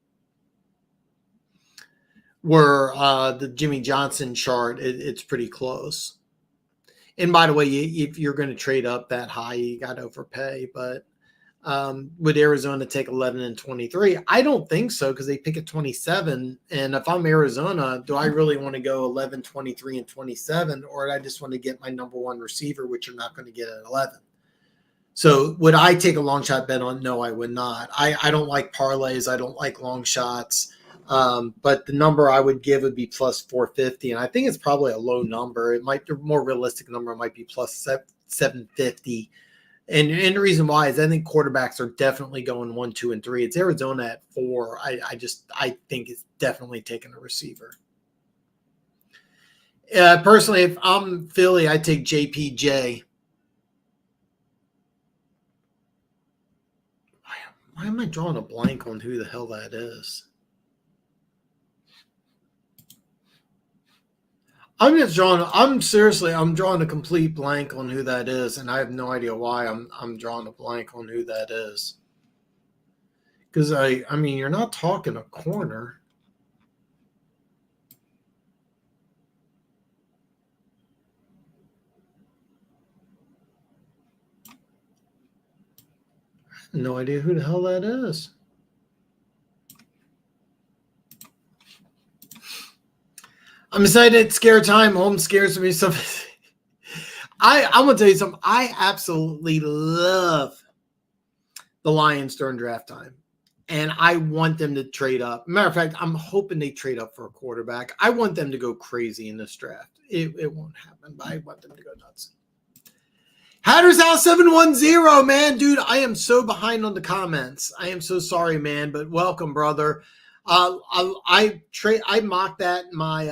Where the Jimmy Johnson chart, it's pretty close. And by the way, if you're going to trade up that high, you got to overpay. But would Arizona take 11-23? I don't think so, because they pick at 27. And if I'm Arizona, do I really want to go 11, 23, and 27? Or do I just want to get my number one receiver, which you're not going to get at 11? So would I take a long shot bet on? No, I would not. I don't like parlays. I don't like long shots. But the number I would give would be plus 450. And I think it's probably a low number. It might, the more realistic number might be plus 750. And the reason why is I think quarterbacks are definitely going 1, 2, and 3. It's Arizona at 4. I think it's definitely taking a receiver. Personally, if I'm Philly, I take JPJ. Why am I drawing a blank on who the hell that is? I'm drawing a complete blank on who that is, and I have no idea why I'm drawing a blank on who that is. Because I mean, you're not talking a corner. I have no idea who the hell that is. I'm excited. It's scare time. Home scares me. Something. I'm gonna tell you something. I absolutely love the Lions during draft time, and I want them to trade up. Matter of fact, I'm hoping they trade up for a quarterback. I want them to go crazy in this draft. It won't happen, but I want them to go nuts. Hatters House 710, man, dude. I am so behind on the comments. I am so sorry, man, but welcome, brother. I mocked that in my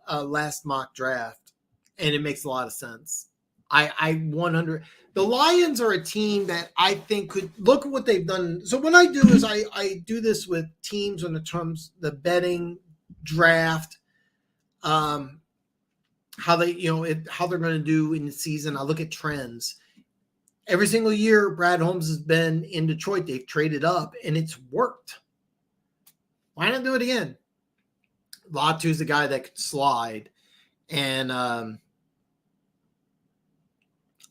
last mock draft, and it makes a lot of sense. I 100. The Lions are a team that I think could look at what they've done. So what I do is I do this with teams on the betting draft, how they're going to do in the season. I look at trends. Every single year, Brad Holmes has been in Detroit. They've traded up, and it's worked. Why not do it again? Latu's the guy that could slide. And I'm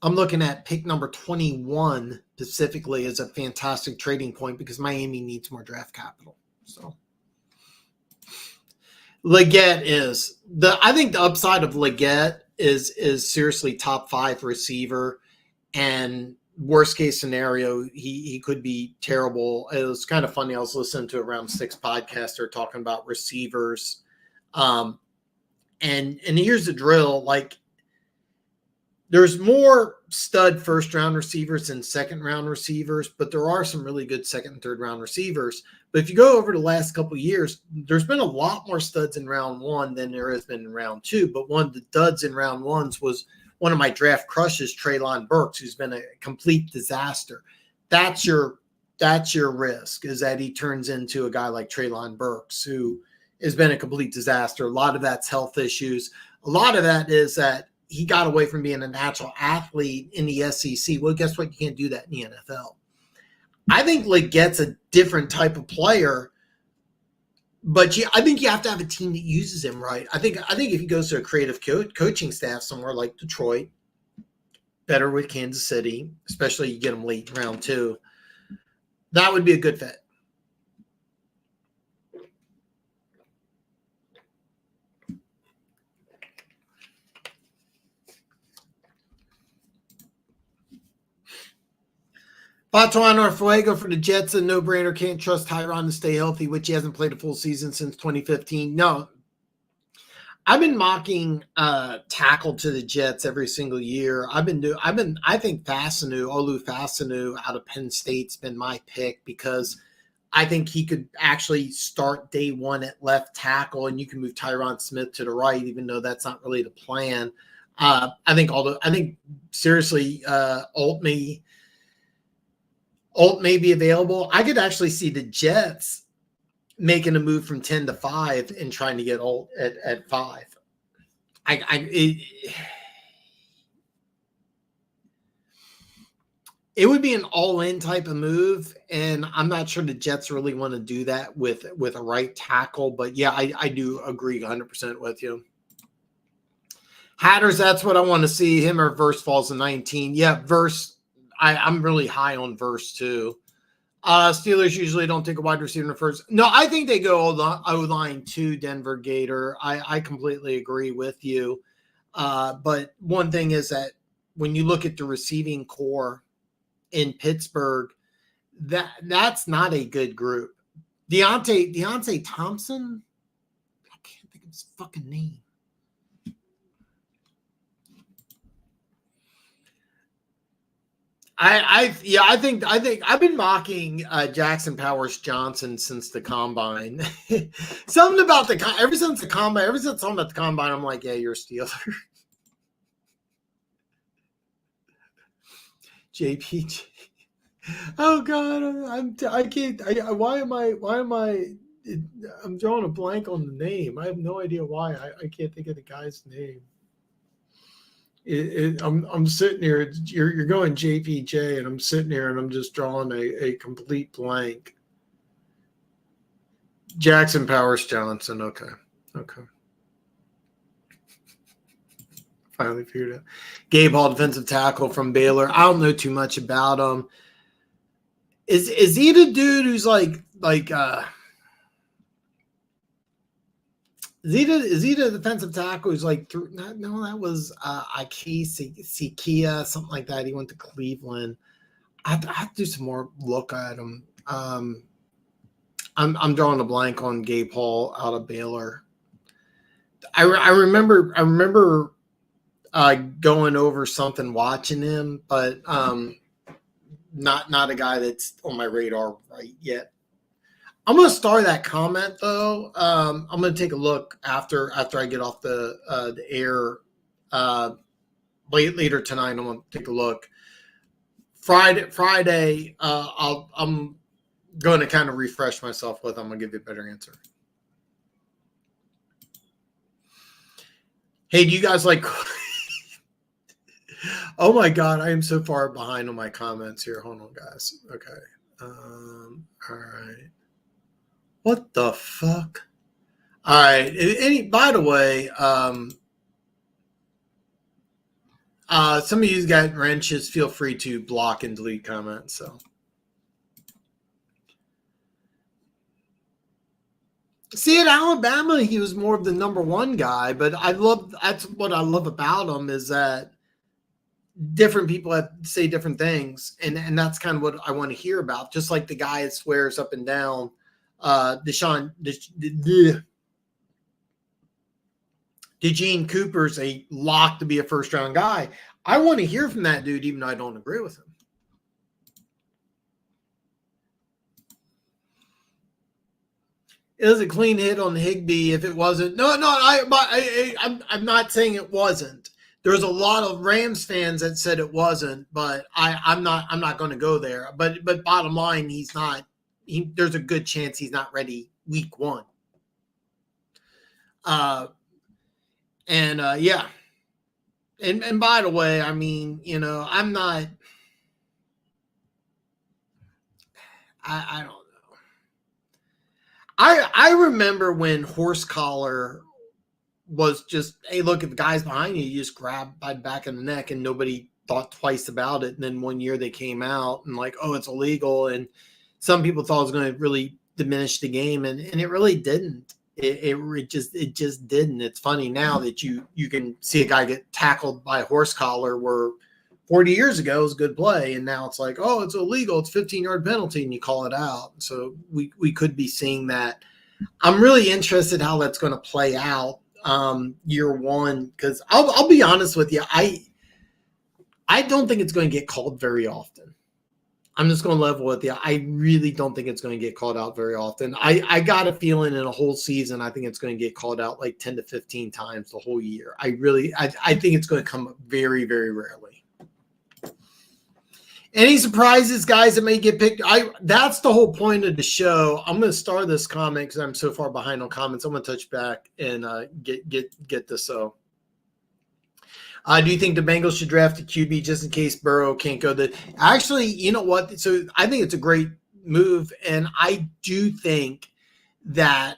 looking at pick number 21 specifically as a fantastic trading point because Miami needs more draft capital. So Leggett I think the upside of Leggett is seriously top 5 receiver, and worst case scenario, he could be terrible. It was kind of funny. I was listening to a Round 6 podcast. They're talking about receivers. And here's the drill. Like, there's more stud first round receivers than second round receivers, but there are some really good second and third round receivers. But if you go over the last couple of years, there's been a lot more studs in round 1 than there has been in round 2. But one of the duds in round 1s was one of my draft crushes, Treylon Burks, who's been a complete disaster. That's your risk, is that he turns into a guy like Treylon Burks, who has been a complete disaster. A lot of that's health issues. A lot of that is that he got away from being a natural athlete in the SEC. Well, guess what? You can't do that in the NFL. I think Leggett's a different type of player, but I think you have to have a team that uses him right. I think if he goes to a creative coaching staff somewhere like Detroit, better with Kansas City, especially you get him late in round 2, that would be a good fit. Batuano or Fuego for the Jets, a no-brainer. Can't trust Tyron to stay healthy, which he hasn't played a full season since 2015. No, I've been mocking tackle to the Jets every single year. I think Olu Fasanu out of Penn State's been my pick because I think he could actually start day one at left tackle, and you can move Tyron Smith to the right, even though that's not really the plan. I think seriously, Alt may be available. I could actually see the Jets making a move from 10 to 5 and trying to get Alt at 5. It would be an all-in type of move, and I'm not sure the Jets really want to do that with a right tackle. But yeah, I do agree 100% with you. Hatters, that's what I want to see. Him or Verse falls to 19. Yeah, Verse. I'm really high on Verse too. Steelers usually don't take a wide receiver in the first. No, I think they go O-line to Denver Gator. I completely agree with you. But one thing is that when you look at the receiving core in Pittsburgh, that's not a good group. Deontay Thompson, I can't think of his fucking name. I think I've been mocking Jackson Powers Johnson since the combine. Something about ever since talking about the combine, I'm like, yeah, you're a Steeler. JPJ. Oh God, I can't. Why am I? I'm drawing a blank on the name. I have no idea why. I can't think of the guy's name. I'm sitting here. You're going JPJ, and I'm sitting here, and I'm just drawing a complete blank. Jackson Powers Johnson. Okay. Finally figured it out. Gabe Hall, defensive tackle from Baylor. I don't know too much about him. Is he the dude who's like is he the defensive tackle who's like no, that was Aki Sikia, something like that. He went to Cleveland. I have to do some more look at him. I'm drawing a blank on Gabe Hall out of Baylor. I remember going over something watching him, but not a guy that's on my radar right yet. I'm going to start that comment though. I'm going to take a look after I get off the air later tonight. I'm going to take a look. Friday, I'm going to kind of refresh myself with. I'm going to give you a better answer. Hey, do you guys like? Oh my God, I am so far behind on my comments here. Hold on, guys. Okay. All right. What the fuck? All right. By the way, some of you got wrenches. Feel free to block and delete comments. So, see, at Alabama, he was more of the number one guy. But that's what I love about him is that different people say different things, and that's kind of what I want to hear about. Just like the guy that swears up and down. DeJean Cooper's a lock to be a first round guy. I want to hear from that dude, even though I don't agree with him. It was a clean hit on Higbee. If it wasn't, I'm not saying it wasn't. There's a lot of Rams fans that said it wasn't, but I'm not going to go there. But bottom line, he's not. There's a good chance he's not ready week one. Yeah. And by the way, I mean, I'm not. I don't know. I remember when horse collar was just, hey, look, if the guy's behind you, you just grab by the back of the neck, and nobody thought twice about it. And then one year they came out and like, oh, it's illegal, and some people thought it was going to really diminish the game, and it really didn't. It just didn't. It's funny now that you can see a guy get tackled by a horse collar where 40 years ago, it was a good play. And now it's like, oh, it's illegal. It's 15-yard penalty, and you call it out. So we could be seeing that. I'm really interested how that's going to play out year one, because I'll be honest with you. I don't think it's going to get called very often. I'm just going to level with you. I really don't think it's going to get called out very often. I got a feeling in a whole season, I think it's going to get called out like 10 to 15 times the whole year. I think it's going to come up very, very rarely. Any surprises, guys, that may get picked? That's the whole point of the show. I'm going to start this comment because I'm so far behind on comments. I'm going to touch back and get this. So, do you think the Bengals should draft a QB just in case Burrow can't go? Actually, you know what? So I think it's a great move, and I do think that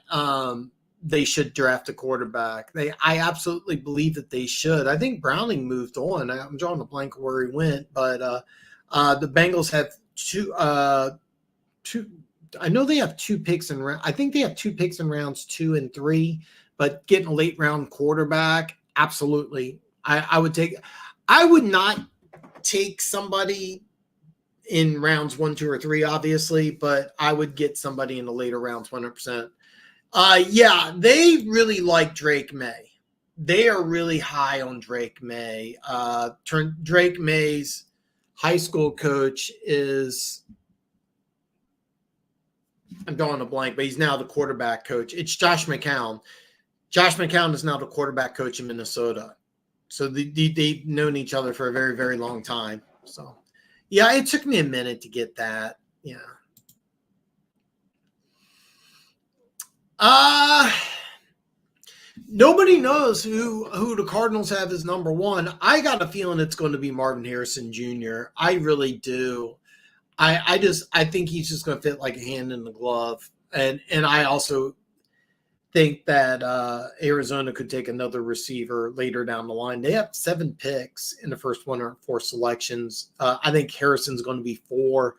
they should draft a quarterback. I absolutely believe that they should. I think Browning moved on. I'm drawing a blank where he went, but the Bengals have two. I know they have 2 picks in round. I think they have 2 picks in rounds 2 and 3. But getting a late round quarterback, absolutely. I would take. I would not take somebody in rounds 1, 2, or 3, obviously, but I would get somebody in the later rounds 100%. Yeah, they really like Drake May. They are really high on Drake May. Drake May's high school coach is, I'm drawing a blank, but he's now the quarterback coach. It's Josh McCown. Josh McCown is now the quarterback coach in Minnesota. So they've known each other for a very, very long time. So, yeah, it took me a minute to get that. Yeah. Nobody knows who the Cardinals have as number 1. I got a feeling it's going to be Marvin Harrison Jr. I really do. I think he's just going to fit like a hand in the glove. And I also think that Arizona could take another receiver later down the line. They have 7 picks in the first 104 selections. I think Harrison's going to be 4,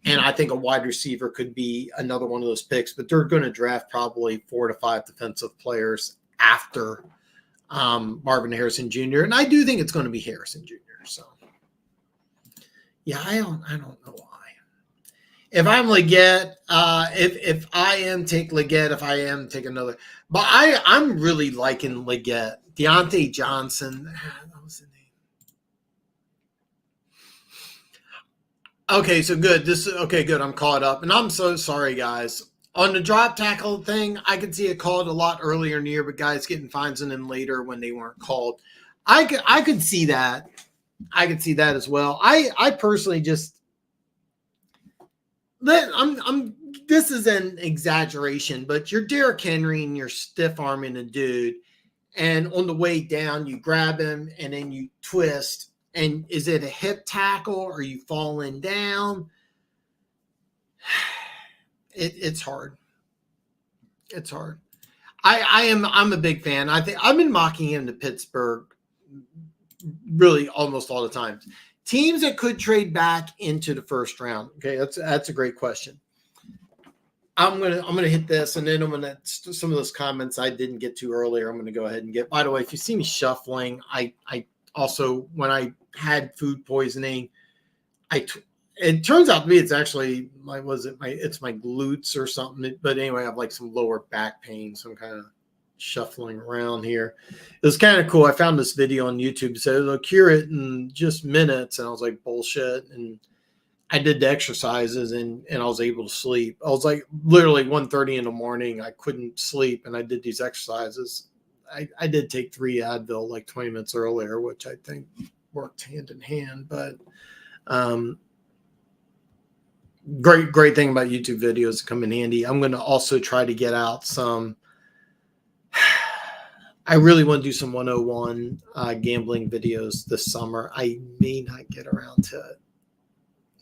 and I think a wide receiver could be another one of those picks. But they're going to draft probably 4 to 5 defensive players after Marvin Harrison Jr. And I do think it's going to be Harrison Jr. So, yeah, I don't know why. If I'm Leggett, if I am, take Leggett. If I am, take another. But I'm really liking Leggett. Deontay Johnson. What was the name? Okay, so good. Good. I'm caught up. And I'm so sorry, guys. On the drop tackle thing, I could see it called a lot earlier in the year, but guys getting fines on them later when they weren't called. I could see that. I could see that as well. I personally just, this is an exaggeration, but you're Derrick Henry and you're stiff arming a dude, and on the way down you grab him and then you twist. And is it a hip tackle? Or are you falling down? It's hard. It's hard. I'm a big fan. I think I've been mocking him to Pittsburgh really almost all the time. Teams that could trade back into the first round. Okay, that's a great question. I'm gonna hit this, and then I'm gonna some of those comments I didn't get to earlier. I'm gonna go ahead and get. By the way, if you see me shuffling, I also, when I had food poisoning, it turns out to be it's actually it's my glutes or something. But anyway, I have like some lower back pain, so I'm kind of shuffling around here. It was kind of cool. I found this video on YouTube. It said it'll cure it in just minutes, and I was like, bullshit. And I did the exercises, and I was able to sleep. I was like literally 1:30 in the morning. I couldn't sleep, and I did these exercises. I did take 3 Advil like 20 minutes earlier, which I think worked hand in hand. But great thing about YouTube videos come in handy. I'm going to also try to get out some. I really want to do some 101 gambling videos this summer. I may not get around to it.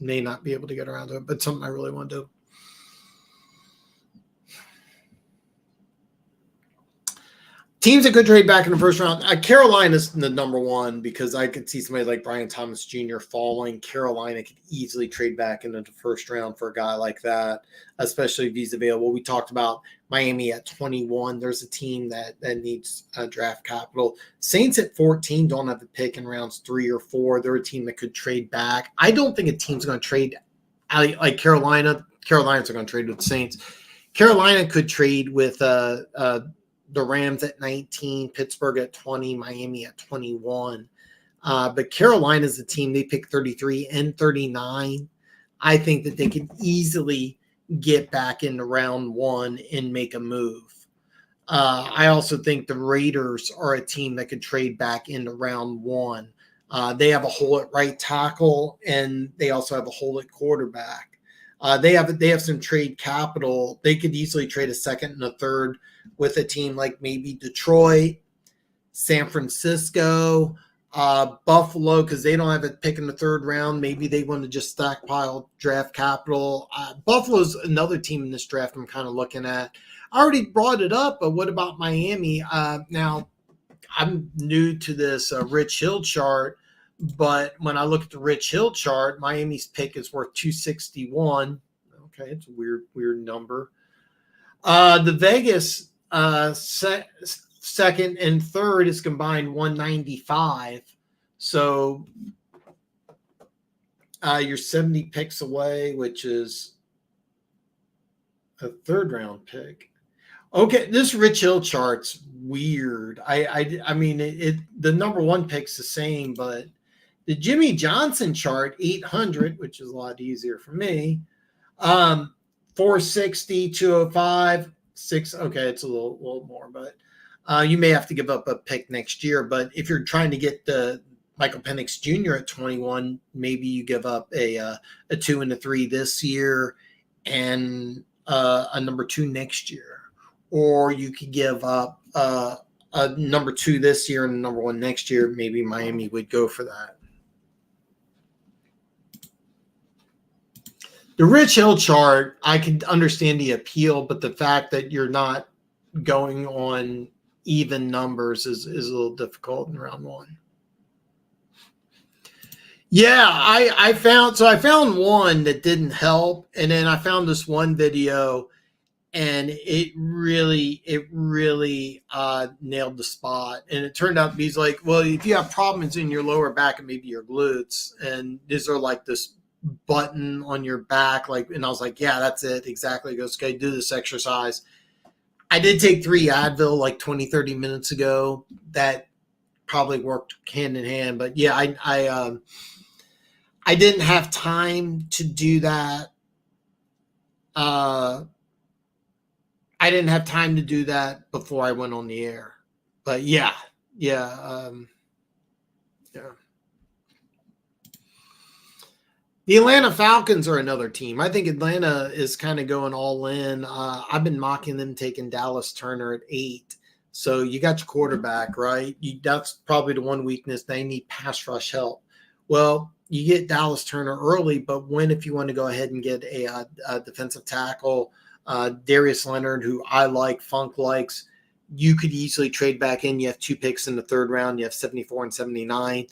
May not be able to get around to it, but something I really want to do. Teams that could trade back in the first round. Carolina's the number one because I could see somebody like Brian Thomas Jr. falling. Carolina could easily trade back into the first round for a guy like that, especially if he's available. We talked about Miami at 21. There's a team that needs draft capital. Saints at 14 don't have a pick in rounds 3 or 4. They're a team that could trade back. I don't think a team's going to trade like Carolina. Carolina's going to trade with the Saints. Carolina could trade with the Rams at 19, Pittsburgh at 20, Miami at 21. But Carolina's a team, they pick 33 and 39. I think that they can easily get back into round 1 and make a move. I also think the Raiders are a team that could trade back into round 1. They have a hole at right tackle, and they also have a hole at quarterback. They have some trade capital. They could easily trade a second and a third with a team like maybe Detroit, San Francisco, Buffalo, because they don't have a pick in the third round. Maybe they want to just stockpile draft capital. Buffalo's another team in this draft I'm kind of looking at. I already brought it up, but what about Miami? Now, I'm new to this Rich Hill chart, but when I look at the Rich Hill chart, Miami's pick is worth 261. Okay, it's a weird number. The Vegas second and third is combined 195. So you're 70 picks away, which is a third round pick. Okay, this Rich Hill chart's weird. I mean, the number one pick's the same, but the Jimmy Johnson chart, 800, which is a lot easier for me. 460, 205, 6. Okay, it's a little more, but you may have to give up a pick next year. But if you're trying to get the Michael Penix Jr. at 21, maybe you give up a 2 and a 3 this year and a number 2 next year. Or you could give up a number 2 this year and a number 1 next year. Maybe Miami would go for that. The Rich Hill chart, I can understand the appeal, but the fact that you're not going on even numbers is a little difficult in round 1. Yeah, I found one that didn't help, and then I found this one video, and it really nailed the spot. And it turned out he's like, well, if you have problems in your lower back and maybe your glutes, and these are like this button on your back, like, and I was like, yeah, that's it exactly. He goes, okay, do this exercise. I did take 3 Advil like 20-30 minutes ago. That probably worked hand in hand, but yeah, I didn't have time to do that. I didn't have time to do that before I went on the air, but yeah. The Atlanta Falcons are another team. I think Atlanta is kind of going all in. I've been mocking them taking Dallas Turner at 8. So you got your quarterback, right? That's probably the one weakness. They need pass rush help. Well, you get Dallas Turner early, but when if you want to go ahead and get a defensive tackle, Darius Leonard, who I like, Funk likes, you could easily trade back in. You have 2 picks in the third round. You have 74 and 79.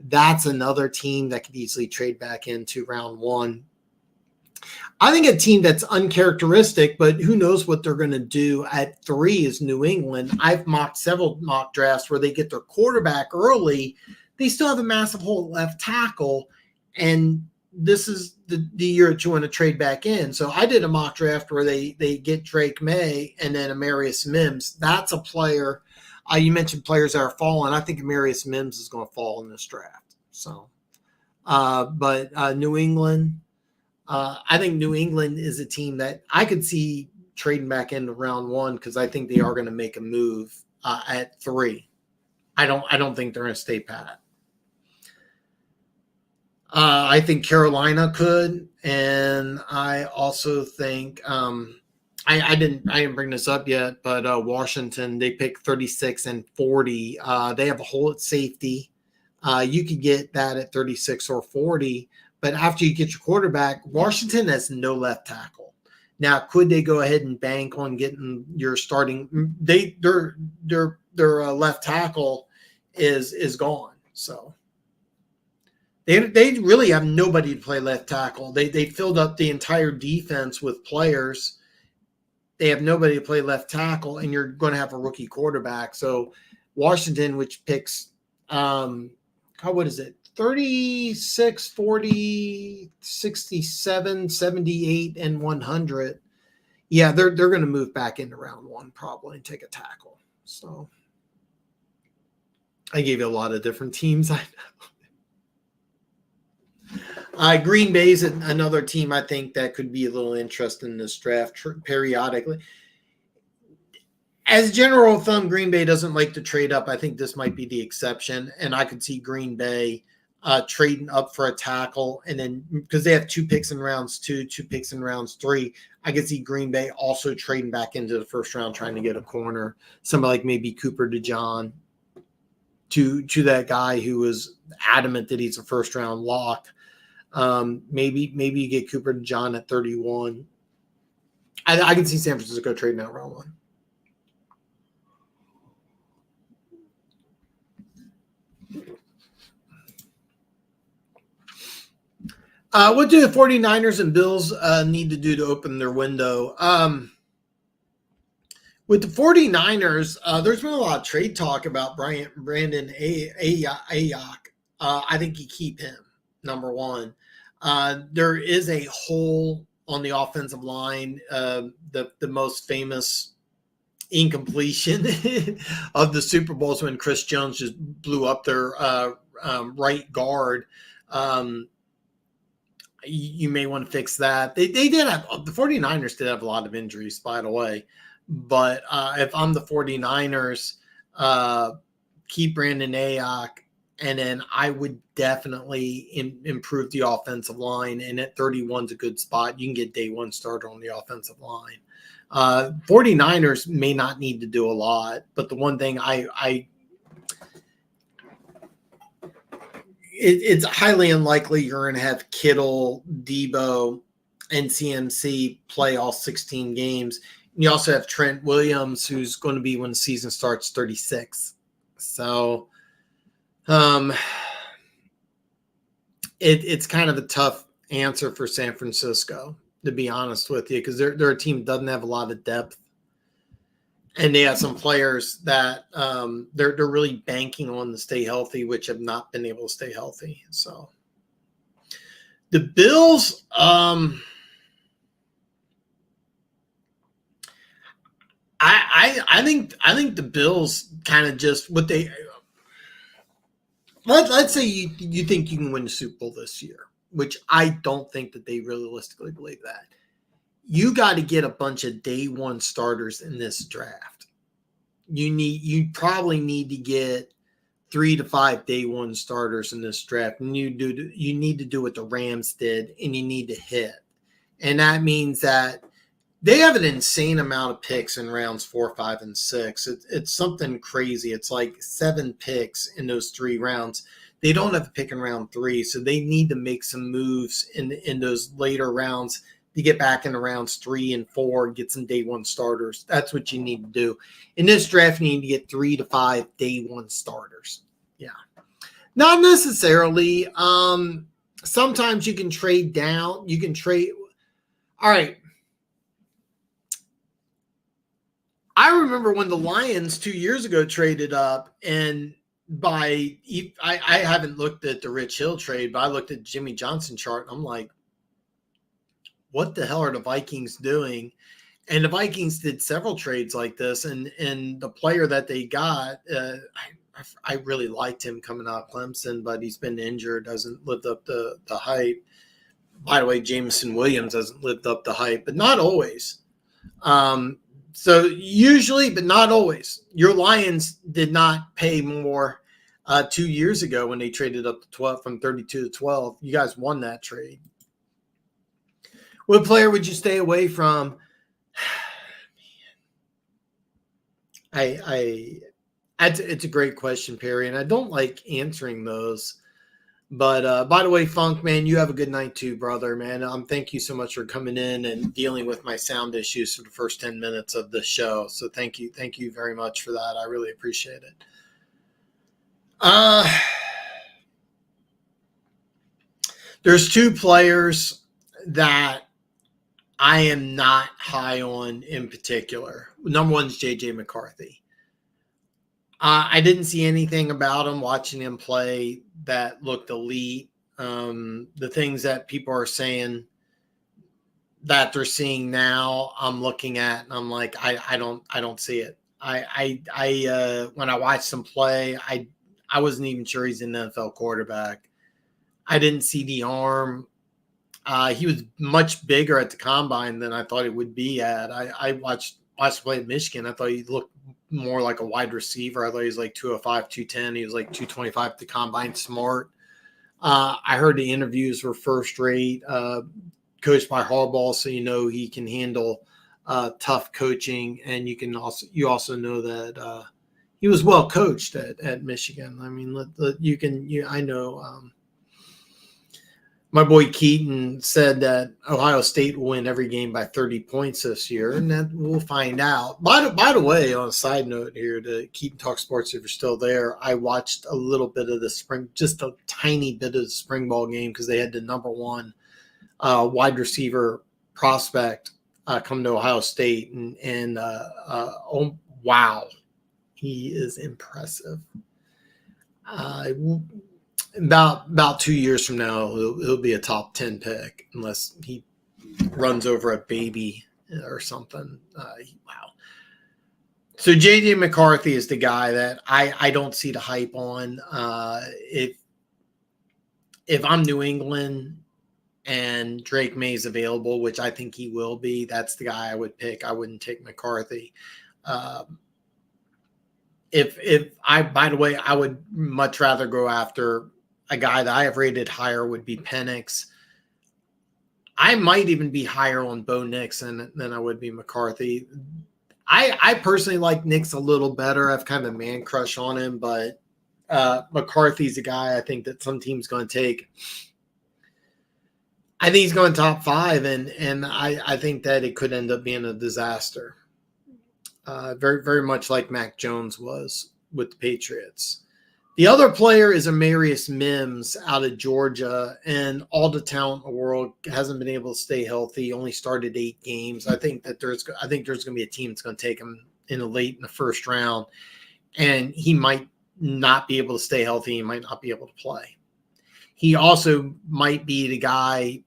That's another team that could easily trade back into round 1. I think a team that's uncharacteristic, but who knows what they're going to do at 3 is New England. I've mocked several mock drafts where they get their quarterback early. They still have a massive hole at left tackle, and this is the year that you want to trade back in. So I did a mock draft where they get Drake May and then Amarius Mims. That's a player. You mentioned players that are falling. I think Amarius Mims is going to fall in this draft. So, but New England, I think New England is a team that I could see trading back into round 1 because I think they are going to make a move at 3. I don't think they're going to stay pat. I think Carolina could, and I also think I didn't bring this up yet, but Washington, they picked 36 and 40. They have a hole at safety. You could get that at 36 or 40, but after you get your quarterback, Washington has no left tackle. Now, could they go ahead and bank on getting your starting? Their left tackle is gone, so they really have nobody to play left tackle. They filled up the entire defense with players. They have nobody to play left tackle, and you're going to have a rookie quarterback. So Washington, which picks, what is it? 36, 40, 67, 78, and 100. Yeah, they're going to move back into round one probably and take a tackle. So I gave you a lot of different teams. I know. Green Bay's another team I think that could be a little interesting in this draft periodically. As a general thumb, Green Bay doesn't like to trade up. I think this might be the exception, and I could see Green Bay trading up for a tackle, and then because they have 2 picks in rounds 2, 2 picks in rounds 3, I could see Green Bay also trading back into the first round trying to get a corner, somebody like maybe Cooper DeJean, to that guy who was adamant that he's a first round lock. Maybe you get Cooper DeJean at 31. I can see San Francisco trading out round 1. What do the 49ers and Bills need to do to open their window? With the 49ers, there's been a lot of trade talk about Brandon Ayuk. I think you keep him, number one. There is a hole on the offensive line. The most famous incompletion of the Super Bowls when Chris Jones just blew up their right guard. You may want to fix that. They did have, the 49ers did have a lot of injuries, by the way. But if I'm the 49ers, keep Brandon Ayuk, and then I would definitely improve the offensive line. And at 31 is a good spot. You can get day one starter on the offensive line. 49ers may not need to do a lot, but the one thing it's highly unlikely you're going to have Kittle, Debo, and CMC play all 16 games. And you also have Trent Williams, who's going to be, when the season starts, 36. So it's kind of a tough answer for San Francisco, to be honest with you, because they're a team that doesn't have a lot of depth. And they have some players that they're really banking on to stay healthy, which have not been able to stay healthy. So the Bills, I think the Bills kind of just what they let's say you think you can win the Super Bowl this year, which I don't think that they realistically believe that. You got to get a bunch of day one starters in this draft. You probably need to get 3 to 5 day one starters in this draft. And you need to do what the Rams did, and you need to hit. And that means that they have an insane amount of picks in rounds 4, 5, and 6. It's something crazy. It's like 7 picks in those 3 rounds. They don't have a pick in round 3, so they need to make some moves in those later rounds to get back into rounds 3 and 4, get some day one starters. That's what you need to do. In this draft, you need to get 3 to 5 day one starters. Yeah. Not necessarily. Sometimes you can trade down. You can trade. All right. I remember when the Lions 2 years ago traded up, and I haven't looked at the Rich Hill trade, but I looked at Jimmy Johnson chart, and I'm like, what the hell are the Vikings doing? And the Vikings did several trades like this, and the player that they got, I really liked him coming out of Clemson, but he's been injured, hasn't lived up to the hype. By the way, Jameson Williams hasn't lived up to hype, but not always. So usually, but not always. Your Lions did not pay more 2 years ago when they traded up to 12 from 32 to 12. You guys won that trade. What player would you stay away from? It's a great question, Perry, and I don't like answering those. But by the way, Funk, man, you have a good night too, brother, man. Thank you so much for coming in and dealing with my sound issues for the first 10 minutes of the show. So thank you very much for that. I really appreciate it. There's two players that I am not high on in particular. Number one is JJ McCarthy. I didn't see anything about him watching him play that looked elite. The things that people are saying that they're seeing now, I'm looking at and I'm like, I don't see it. When I watched him play, I wasn't even sure he's an NFL quarterback. I didn't see the arm. He was much bigger at the combine than I thought he would be at. I watched play at Michigan. I thought he looked more like a wide receiver. I thought he was like 205, 210. He was like 225 at the combine, smart. I heard the interviews were first rate, coached by Harbaugh, so you know he can handle tough coaching, and you also know that he was well coached at Michigan. I mean, I know. My boy Keaton said that Ohio State will win every game by 30 points this year, and that we'll find out. By the way, on a side note here to Keaton Talk Sports, if you're still there, I watched a little bit of just a tiny bit of the spring ball game because they had the number one wide receiver prospect come to Ohio State, and oh wow, he is impressive. About 2 years from now, he'll be a top 10 pick unless he runs over a baby or something. Wow. So JJ McCarthy is the guy that I don't see the hype on. If I'm New England and Drake May is available, which I think he will be, that's the guy I would pick. I wouldn't take McCarthy. By the way, I would much rather go after a guy that I have rated higher would be Penix. I might even be higher on Bo Nix than I would be McCarthy. I personally like Nix a little better. I have kind of a man crush on him, but McCarthy's a guy I think that some team's going to take. I think he's going top 5, and I think that it could end up being a disaster. Very, very much like Mac Jones was with the Patriots. The other player is Amarius Mims out of Georgia, and all the talent in the world hasn't been able to stay healthy. He only started 8 games. I think there's going to be a team that's going to take him in the first round, and he might not be able to stay healthy. He might not be able to play. He also might be the guy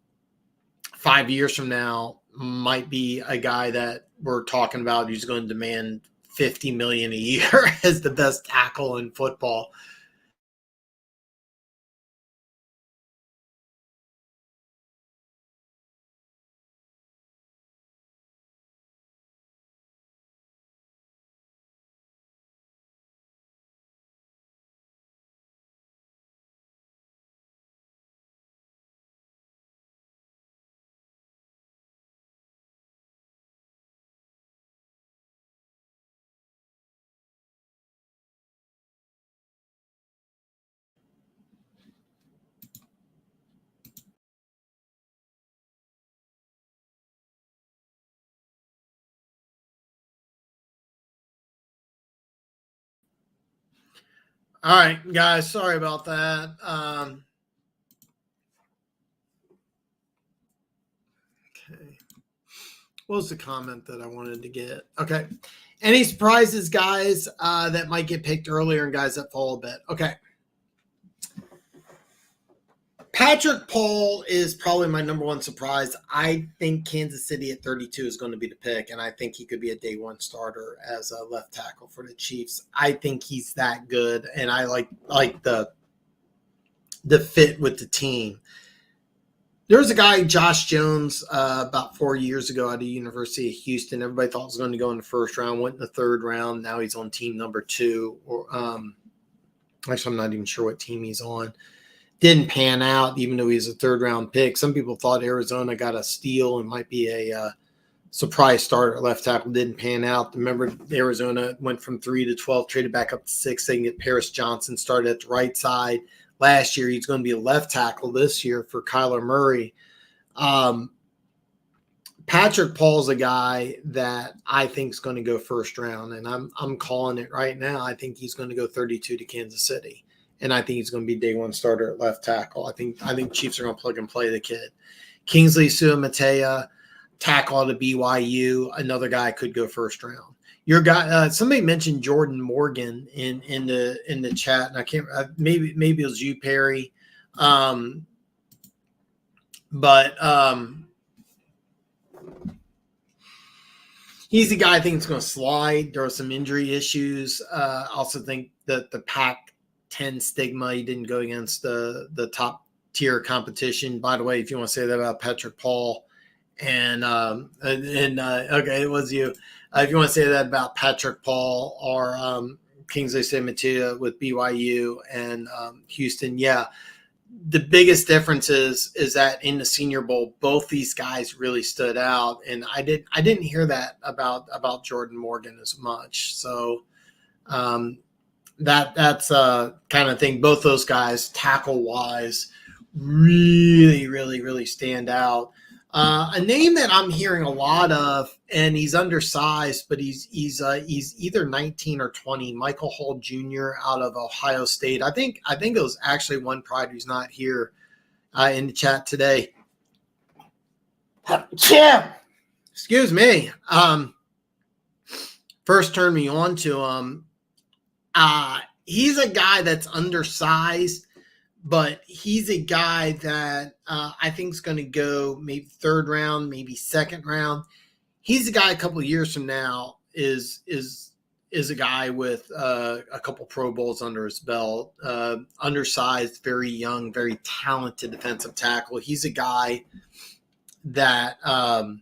5 years from now, might be a guy that we're talking about who's going to demand $50 million a year as the best tackle in football. All right, guys, sorry about that. Okay. What was the comment that I wanted to get? Okay. Any surprises, guys, that might get picked earlier and guys that fall a bit? Okay. Patrick Paul is probably my number one surprise. I think Kansas City at 32 is going to be the pick, and I think he could be a day one starter as a left tackle for the Chiefs. I think he's that good, and I like the fit with the team. There was a guy, Josh Jones, about 4 years ago at the University of Houston. Everybody thought was going to go in the first round, went in the third round. Now he's on team number 2. Or actually, I'm not even sure what team he's on. Didn't pan out, even though he's a third-round pick. Some people thought Arizona got a steal and might be a surprise starter at left tackle. Didn't pan out. Remember, Arizona went from 3 to 12, traded back up to 6. They can get Paris Johnson started at the right side. last year. He's going to be a left tackle this year for Kyler Murray. Patrick Paul's a guy that I think is going to go first round, and I'm calling it right now. I think he's going to go 32 to Kansas City, and I think he's going to be day one starter at left tackle. I think Chiefs are going to plug and play the kid. Kingsley Suamatea, tackle out of BYU, another guy could go first round. Your guy, somebody mentioned Jordan Morgan in the chat, and I can't. Maybe it was you, Perry, he's a guy I think is going to slide. There are some injury issues. I also think that the Pac-10 stigma, he didn't go against the top tier competition. By the way, if you want to say that about Patrick Paul, okay, it was you. If you want to say that about Patrick Paul or Kingsley Suamatea with BYU and Houston, yeah. The biggest difference is that in the Senior Bowl, both these guys really stood out, and I didn't hear that about Jordan Morgan as much. So that's a kind of thing. Both those guys, tackle wise, really stand out. A name that I'm hearing a lot of, and he's undersized, but he's either 19 or 20. Michael Hall Jr. out of Ohio State. I think it was actually one Pride who's not here in the chat today. Excuse me. First turned me on to him. He's a guy that's undersized, but he's a guy that I think is going to go maybe third round, maybe second round. He's a guy a couple of years from now is a guy with a couple Pro Bowls under his belt, undersized, very young, very talented defensive tackle. He's a guy that I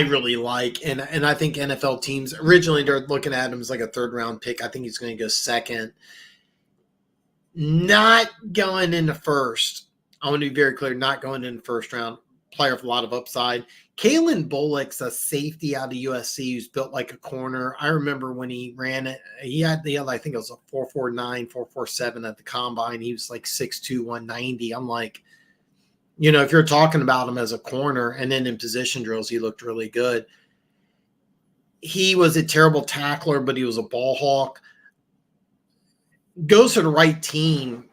really like, and I think NFL teams originally they're looking at him as like a third round pick. I think he's going to go second. Not going in the first. I want to be very clear, not going in the first round. Player with a lot of upside. Kalen Bullock's a safety out of USC who's built like a corner. I remember when he ran it, he had I think it was a 4.49, 4.47 at the combine. He was like 6'2", 190. I'm like, if you're talking about him as a corner and then in position drills, he looked really good. He was a terrible tackler, but he was a ball hawk. Goes to the right team,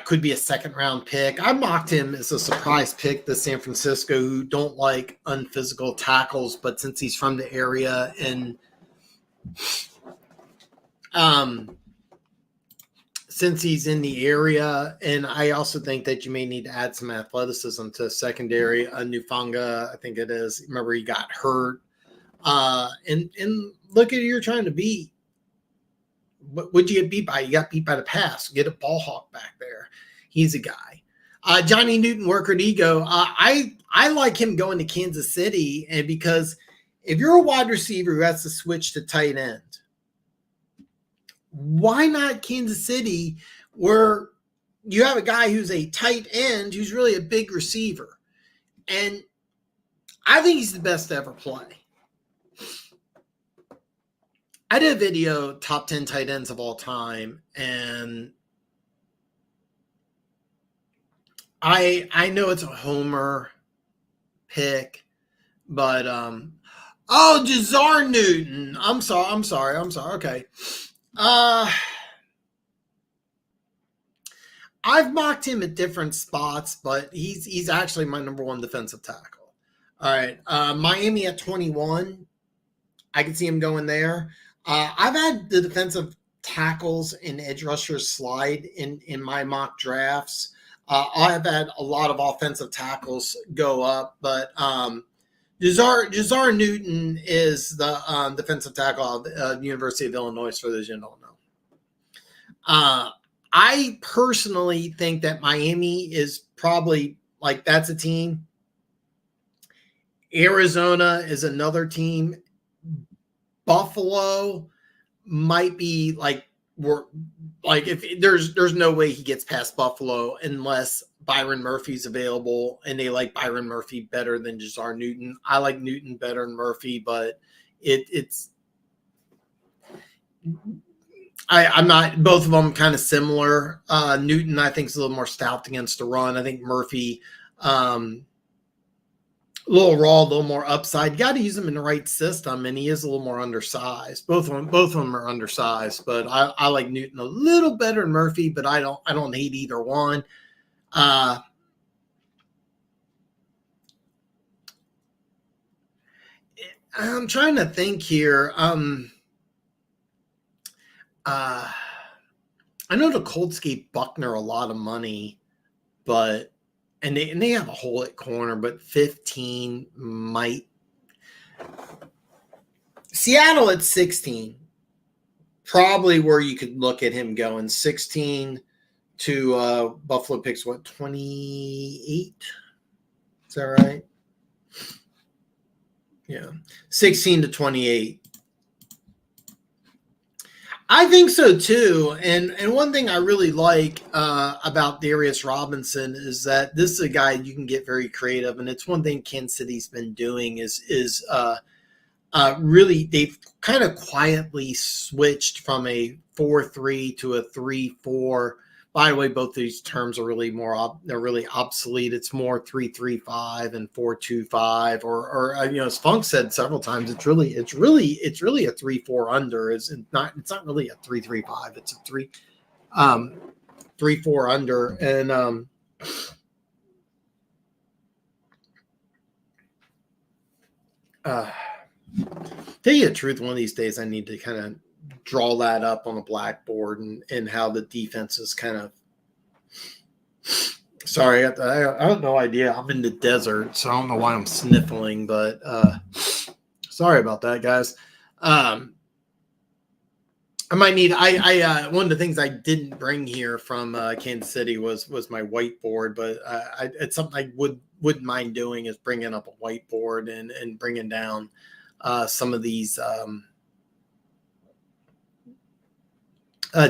could be a second round pick. I mocked him as a surprise pick to San Francisco, who don't like unphysical tackles, but since he's from the area and since he's in the area, and I also think that you may need to add some athleticism to secondary. Nufanga, I think it is. Remember, he got hurt. And look at who you're trying to beat. What would you get beat by? You got beat by the pass. Get a ball hawk back there. He's a guy. Johnny Newton, worker ego. I like him going to Kansas City, and because if you're a wide receiver who has to switch to tight end, why not Kansas City, where you have a guy who's a tight end who's really a big receiver, and I think he's the best to ever play. I did a video, top 10 tight ends of all time, and I know it's a homer pick, but Jazar Newton. I'm sorry. Okay. I've mocked him at different spots, but he's actually my number one defensive tackle. All right. Miami at 21. I can see him going there. I've had the defensive tackles and edge rushers slide in my mock drafts. I've had a lot of offensive tackles go up, but Jazar Newton is the defensive tackle of the University of Illinois, for those who don't know. I personally think that Miami is probably that's a team. Arizona is another team. Buffalo might be if there's no way he gets past Buffalo unless Byron Murphy's available, and they like Byron Murphy better than Jazar Newton. I like Newton better than Murphy, but I'm not, both of them kind of similar. Newton, I think, is a little more stout against the run. I think Murphy, a little raw, a little more upside. You got to use him in the right system, and he is a little more undersized. Both of them are undersized, but I like Newton a little better than Murphy, but I don't hate either one. I'm trying to think here. I know the Colts gave Buckner a lot of money, but and they have a hole at corner, but 15 might. Seattle at 16, probably where you could look at him going 16 to Buffalo picks what, 28? Is that right? Yeah, 16 to 28. I think so too, and one thing I really like about Darius Robinson is that this is a guy you can get very creative, and it's one thing Kansas City's been doing is really they've kind of quietly switched from a 4-3 to a 3-4. By the way, both these terms are really they're really obsolete. It's more 3-3-5 and 4-2-5, or as Funk said several times, it's really a 3-4 under. It's not really a 3-3-5. It's a 3-4 under, and tell you the truth, one of these days I need to kind of draw that up on a blackboard and how the defense is kind of. Sorry, I have no idea. I'm in the desert, so I don't know why I'm sniffling, but sorry about that, guys. I might need. One of the things I didn't bring here from Kansas City was my whiteboard, but it's something I wouldn't mind doing is bringing up a whiteboard and bringing down some of these.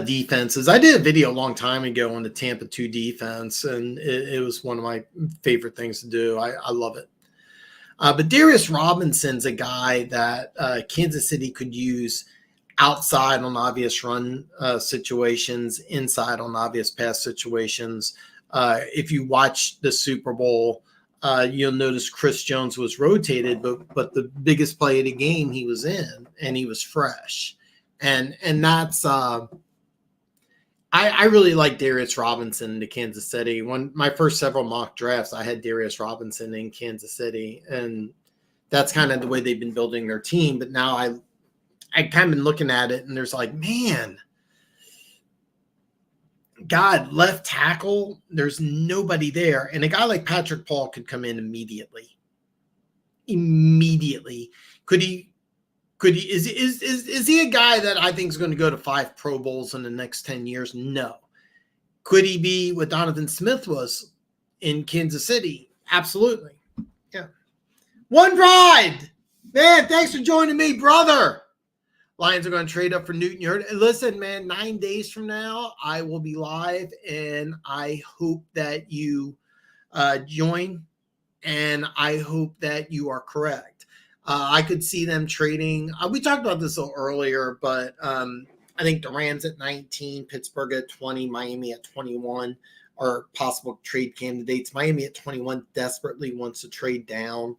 Defenses. I did a video a long time ago on the Tampa 2 defense, and it was one of my favorite things to do. I love it. But Darius Robinson's a guy that Kansas City could use outside on obvious run situations, inside on obvious pass situations. If you watch the Super Bowl, you'll notice Chris Jones was rotated, but the biggest play of the game he was in, and he was fresh. And that's I really like Darius Robinson to Kansas City. When my first several mock drafts, I had Darius Robinson in Kansas City, and that's kind of the way they've been building their team. But now I kind of been looking at it, and there's like, man, God, left tackle, there's nobody there, and a guy like Patrick Paul could come in immediately. Could he? Is he a guy that I think is going to go to 5 Pro Bowls in the next 10 years? No. Could he be what Donovan Smith was in Kansas City? Absolutely. Yeah. One Pride. Man, thanks for joining me, brother. Lions are going to trade up for Newton. You heard. Listen, man, 9 days from now, I will be live, and I hope that you join, and I hope that you are correct. I could see them trading. We talked about this a little earlier, but I think the Rams at 19, Pittsburgh at 20, Miami at 21 are possible trade candidates. Miami at 21 desperately wants to trade down.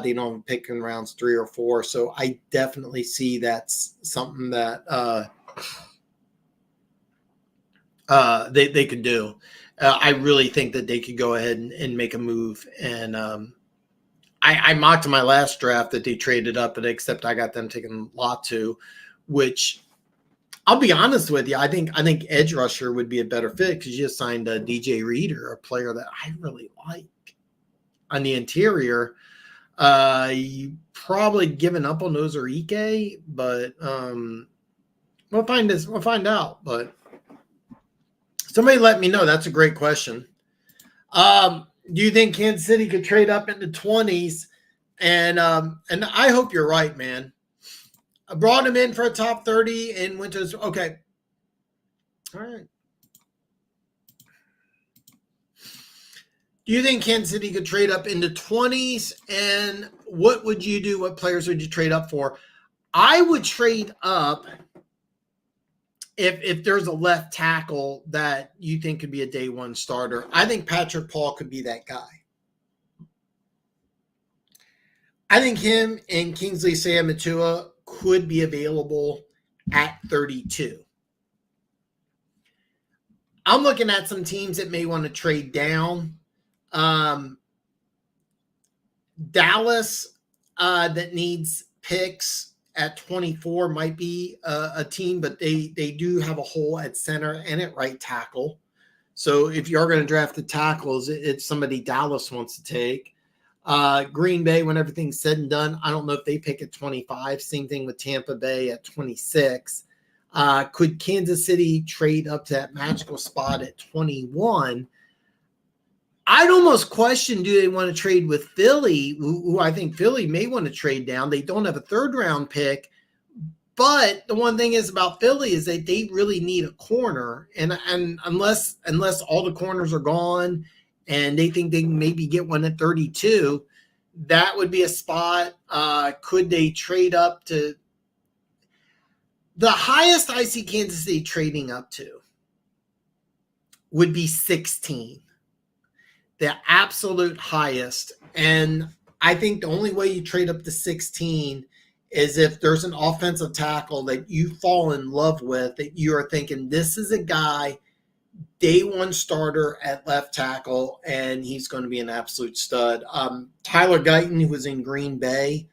They don't have a pick in rounds 3 or 4. So I definitely see that's something that they could do. I really think that they could go ahead and make a move. And I mocked in my last draft that they traded up, but except I got them taking Latu, which I'll be honest with you, I think edge rusher would be a better fit because you just signed a DJ Reader, a player that I really like. On the interior, you probably given up on Ozarike, but we'll find out. But somebody let me know. That's a great question. Do you think Kansas City could trade up into 20s? And I hope you're right, man. I brought him in for a top 30 and went to okay. All right. Do you think Kansas City could trade up into 20s? And what would you do? What players would you trade up for? I would trade up if there's a left tackle that you think could be a day one starter, I think Patrick Paul could be that guy. I think him and Kingsley Samatua could be available at 32. I'm looking at some teams that may want to trade down. Dallas that needs picks at 24 might be a team, but they do have a hole at center and at right tackle. So if you're going to draft the tackles, it's somebody Dallas wants to take. Green Bay, when everything's said and done, I don't know if they pick at 25. Same thing with Tampa Bay at 26. Could Kansas City trade up to that magical spot at 21? I'd almost question, do they want to trade with Philly, who I think Philly may want to trade down. They don't have a third-round pick, but the one thing is about Philly is that they really need a corner, and unless all the corners are gone and they think they can maybe get one at 32, that would be a spot. Could they trade up to – the highest I see Kansas City trading up to would be 16. The absolute highest. And I think the only way you trade up to 16 is if there's an offensive tackle that you fall in love with, that you are thinking, this is a guy, day one starter at left tackle, and he's going to be an absolute stud. Tyler Guyton, who was in Green Bay,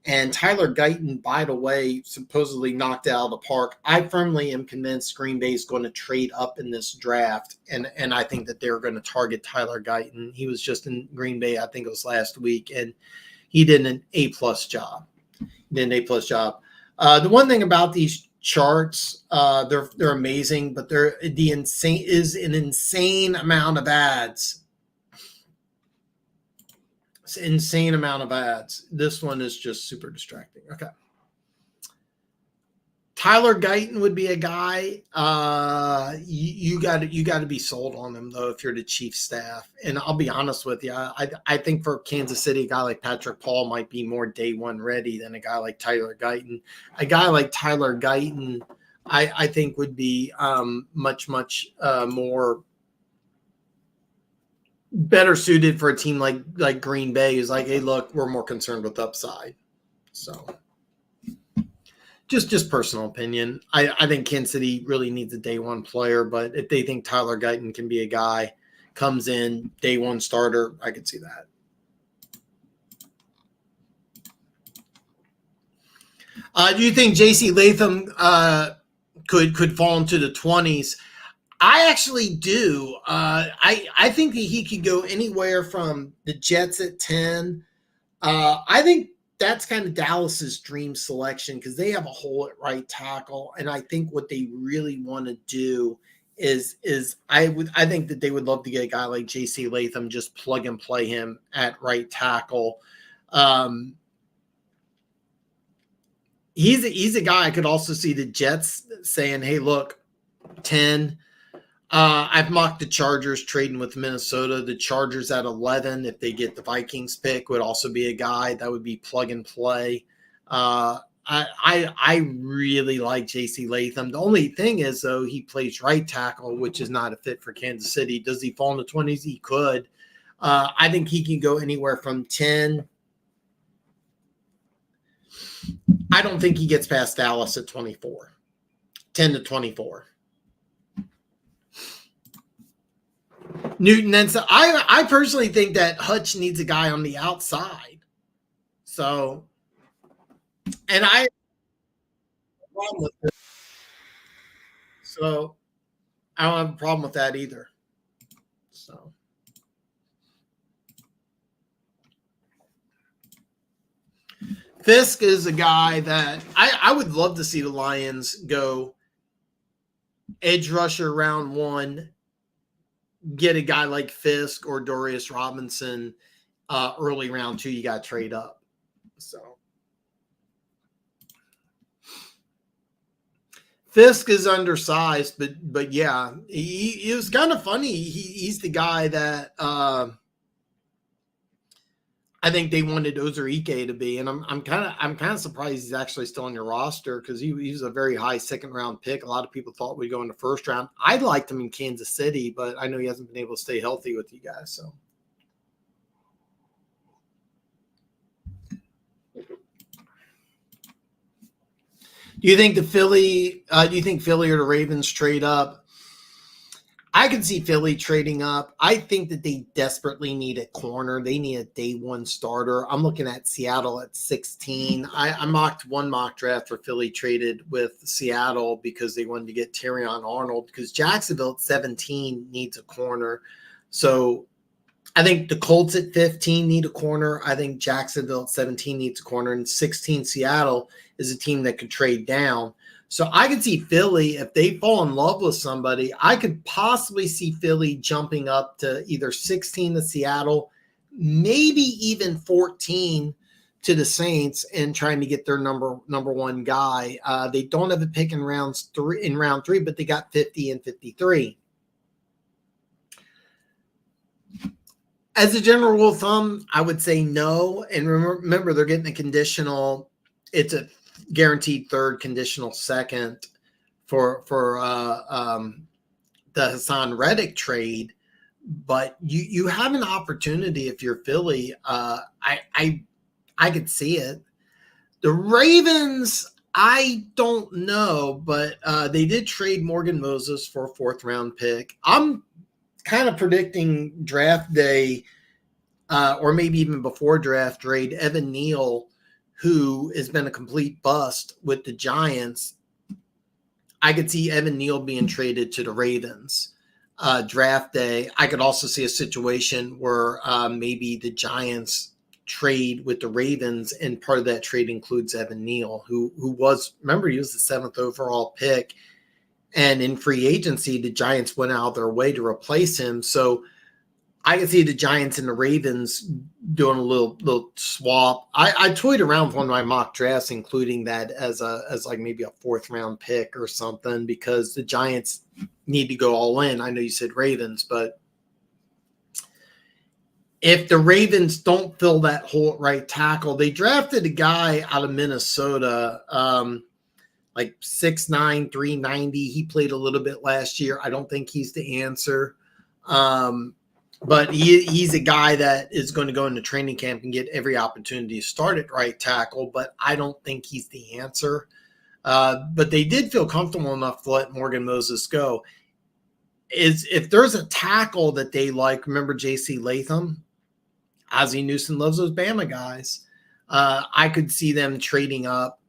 and Tyler Guyton, by the way, supposedly knocked out of the park. I firmly am convinced Green Bay is going to trade up in this draft, and I think that they're going to target Tyler Guyton. He was just in Green Bay, I think it was last week, and he did an A-plus job. The one thing about these charts, they're amazing, but is an insane amount of ads. Insane amount of ads. This one is just super distracting. Okay. Tyler Guyton would be a guy. You got to be sold on him though if you're the Chiefs staff. And I'll be honest with you, I think for Kansas City, a guy like Patrick Paul might be more day one ready than a guy like Tyler Guyton. A guy like Tyler Guyton, I think would be much more better suited for a team like Green Bay, is like, hey, look, we're more concerned with upside. So just personal opinion. I think Kansas City really needs a day one player, but if they think Tyler Guyton can be a guy, comes in, day one starter, I could see that. Do you think J.C. Latham could fall into the 20s? I actually do. I think that he could go anywhere from the Jets at 10. I think that's kind of Dallas's dream selection because they have a hole at right tackle, and I think what they really want to do is I think that they would love to get a guy like J.C. Latham, just plug and play him at right tackle. He's a guy I could also see the Jets saying, hey, look, 10. I've mocked the Chargers trading with Minnesota. The Chargers at 11, if they get the Vikings pick, would also be a guy that would be plug and play. I really like J.C. Latham. The only thing is, though, he plays right tackle, which is not a fit for Kansas City. Does he fall in the 20s? He could. I think he can go anywhere from 10. I don't think he gets past Dallas at 24. 10 to 24. Newton, and so I personally think that Hutch needs a guy on the outside. So, and I have a problem with it. So, I don't have a problem with that either. So, Fisk is a guy that I would love to see the Lions go edge rusher round 1. Get a guy like Fisk or Dorius Robinson early round 2. You got to trade up. So Fisk is undersized, but yeah, he was kind of funny. He's the guy that I think they wanted Ozurike to be, and I'm kind of surprised he's actually still on your roster because he was a very high second round pick. A lot of people thought we'd go in the first round. I liked him in Kansas City, but I know he hasn't been able to stay healthy with you guys. So, do you think Philly or the Ravens trade up? I can see Philly trading up. I think that they desperately need a corner. They need a day one starter. I'm looking at Seattle at 16. I mocked one mock draft where Philly traded with Seattle because they wanted to get Terrion Arnold because Jacksonville at 17 needs a corner. So I think the Colts at 15 need a corner. I think Jacksonville at 17 needs a corner. And 16, Seattle is a team that could trade down. So I could see Philly, if they fall in love with somebody, I could possibly see Philly jumping up to either 16 to Seattle, maybe even 14 to the Saints and trying to get their number one guy. They don't have a pick in round three, but they got 50 and 53. As a general rule of thumb, I would say no. And remember, they're getting a conditional. It's a guaranteed third, conditional second for the Hassan Reddick trade. But you have an opportunity if you're Philly. I could see it. The Ravens, I don't know, but they did trade Morgan Moses for a fourth round pick. I'm kind of predicting draft day or maybe even before draft trade, Evan Neal, who has been a complete bust with the Giants. I could see Evan Neal being traded to the Ravens draft day. I could also see a situation where maybe the Giants trade with the Ravens, and part of that trade includes Evan Neal, who was, remember, he was the 7th overall pick. And in free agency, the Giants went out of their way to replace him. So I can see the Giants and the Ravens doing a little swap. I toyed around with one of my mock drafts, including that as like maybe a fourth round pick or something, because the Giants need to go all in. I know you said Ravens, but if the Ravens don't fill that hole at right tackle, they drafted a guy out of Minnesota, like 6'9", 390. He played a little bit last year. I don't think he's the answer. But he's a guy that is going to go into training camp and get every opportunity to start at right tackle, but I don't think he's the answer. But they did feel comfortable enough to let Morgan Moses go. If there's a tackle that they like, remember J.C. Latham? Ozzie Newsome loves those Bama guys. I could see them trading up.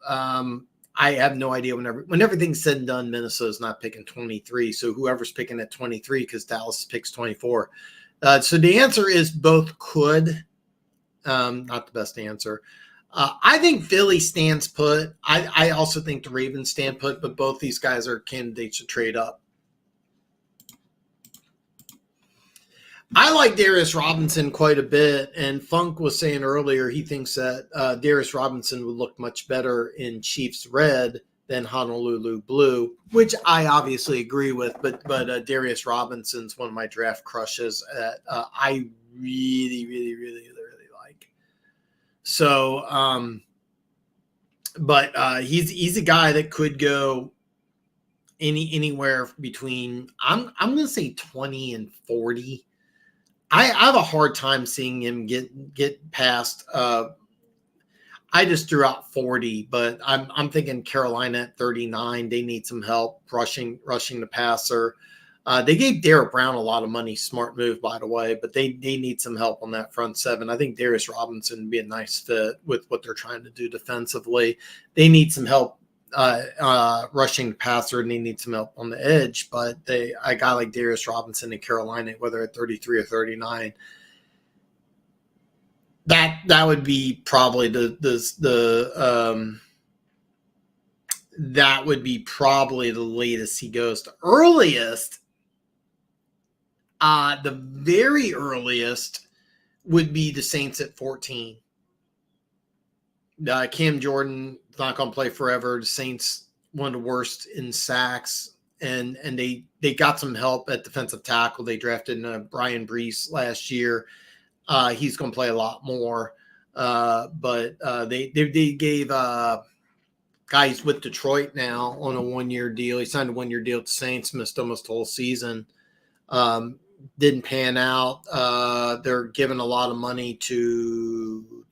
I have no idea when everything's said and done, Minnesota's not picking 23. So whoever's picking at 23, because Dallas picks 24. So the answer is both could. Not the best answer. I think Philly stands put. I also think the Ravens stand put, but both these guys are candidates to trade up. I like Darius Robinson quite a bit, and Funk was saying earlier he thinks that Darius Robinson would look much better in Chiefs red than Honolulu blue, which I obviously agree with. But Darius Robinson's one of my draft crushes that I really like. So, but he's a guy that could go anywhere between I'm going to say 20 and 40. I have a hard time seeing him get past. I just threw out 40, but I'm thinking Carolina at 39. They need some help rushing the passer. They gave Derek Brown a lot of money. Smart move, by the way, but they need some help on that front seven. I think Darius Robinson would be a nice fit with what they're trying to do defensively. They need some help rushing the passer, and they need some help on the edge. But a guy like Darius Robinson in Carolina, whether at 33 or 39, that would be probably that would be probably the latest he goes. The earliest, the very earliest would be the Saints at 14. Cam Jordan is not going to play forever. The Saints, one of the worst in sacks, and they got some help at defensive tackle. They drafted Brian Brees last year. He's going to play a lot more. But they gave guys with Detroit now on a 1-year deal. He signed a 1-year deal with the Saints, missed almost the whole season. Didn't pan out. They're giving a lot of money to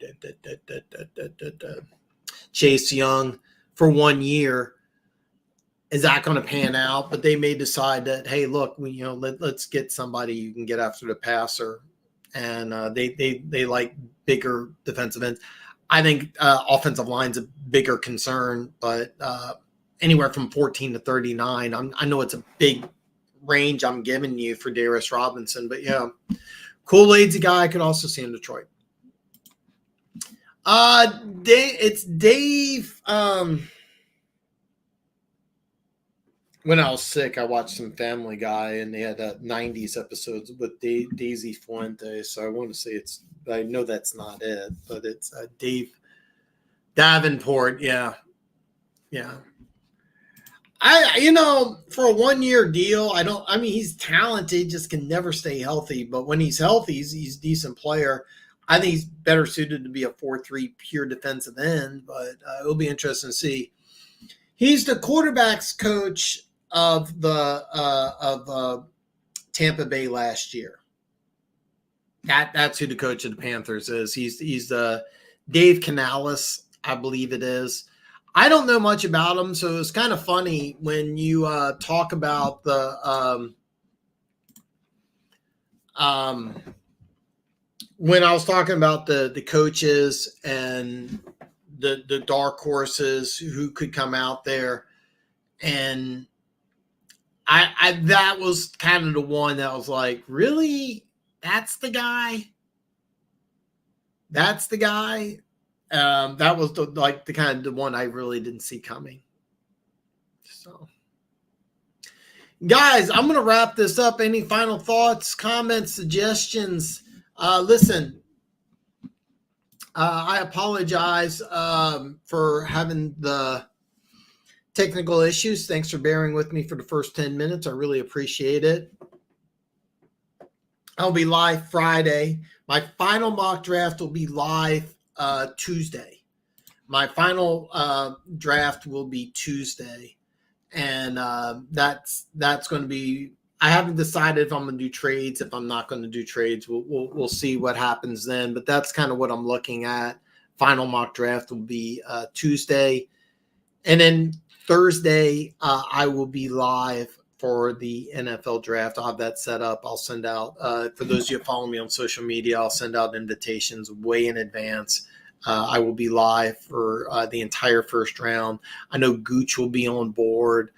Chase Young for 1 year. Is that going to pan out? But they may decide that, hey, look, let's get somebody who can get after the passer, and they like bigger defensive ends. I think offensive line's a bigger concern, but anywhere from 14 to 39. I know it's a big range I'm giving you for Darius Robinson, but yeah, Kool-Aid's a guy I could also see in Detroit. It's Dave. When I was sick, I watched some Family Guy, and they had 90s episodes with Daisy Fuentes. So I want to say I know that's not it, but it's Dave Davenport. Yeah. For a 1-year deal, he's talented, just can never stay healthy. But when he's healthy, he's a decent player. I think he's better suited to be a 4-3 pure defensive end, but it'll be interesting to see. He's the quarterbacks coach of the Tampa Bay last year. That's who the coach of the Panthers is. He's Dave Canales, I believe it is. I don't know much about him, so it's kind of funny when you talk about the when I was talking about the coaches and the dark horses who could come out there, and I that was kind of the one that was like, really? That's the guy? That was the kind of the one I really didn't see coming. So, guys, I'm going to wrap this up. Any final thoughts, comments, suggestions? Listen, I apologize for having the technical issues. Thanks for bearing with me for the first 10 minutes. I really appreciate it. I'll be live Friday. My final mock draft will be live Tuesday. My final draft will be Tuesday. And that's going to be, I haven't decided if I'm going to do trades, if I'm not going to do trades. We'll see what happens then. But that's kind of what I'm looking at. Final mock draft will be Tuesday. And then Thursday, I will be live for the NFL draft. I'll have that set up. I'll send out, for those of you who follow me on social media, I'll send out invitations way in advance. I will be live for the entire first round. I know Gooch will be on board.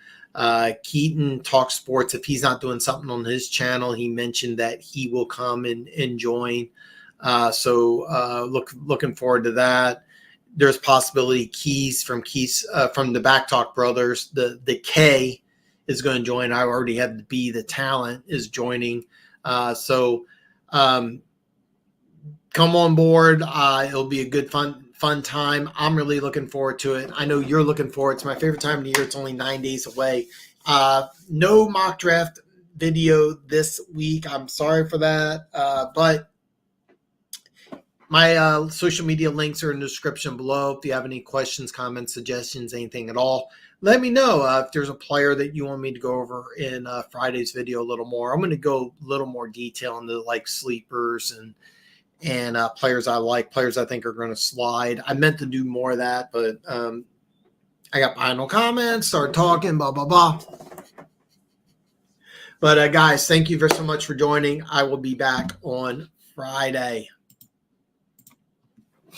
Keaton Talk Sports, if he's not doing something on his channel, he mentioned that he will come and join. Looking forward to that. There's possibility Keys from the Back Talk Brothers, the K is going to join. I already have the B, the talent is joining. Come on board. It'll be a good fun time. I'm really looking forward to it. I know you're looking forward. It's my favorite time of the year. It's only 9 days away. No mock draft video this week. I'm sorry for that. But my social media links are in the description below. If you have any questions, comments, suggestions, anything at all, let me know. If there's a player that you want me to go over in Friday's video a little more, I'm going to go a little more detail into like sleepers and players I like, players I think are going to slide. I meant to do more of that, but I got final comments, start talking, blah, blah, blah. But guys, thank you very so much for joining. I will be back on Friday.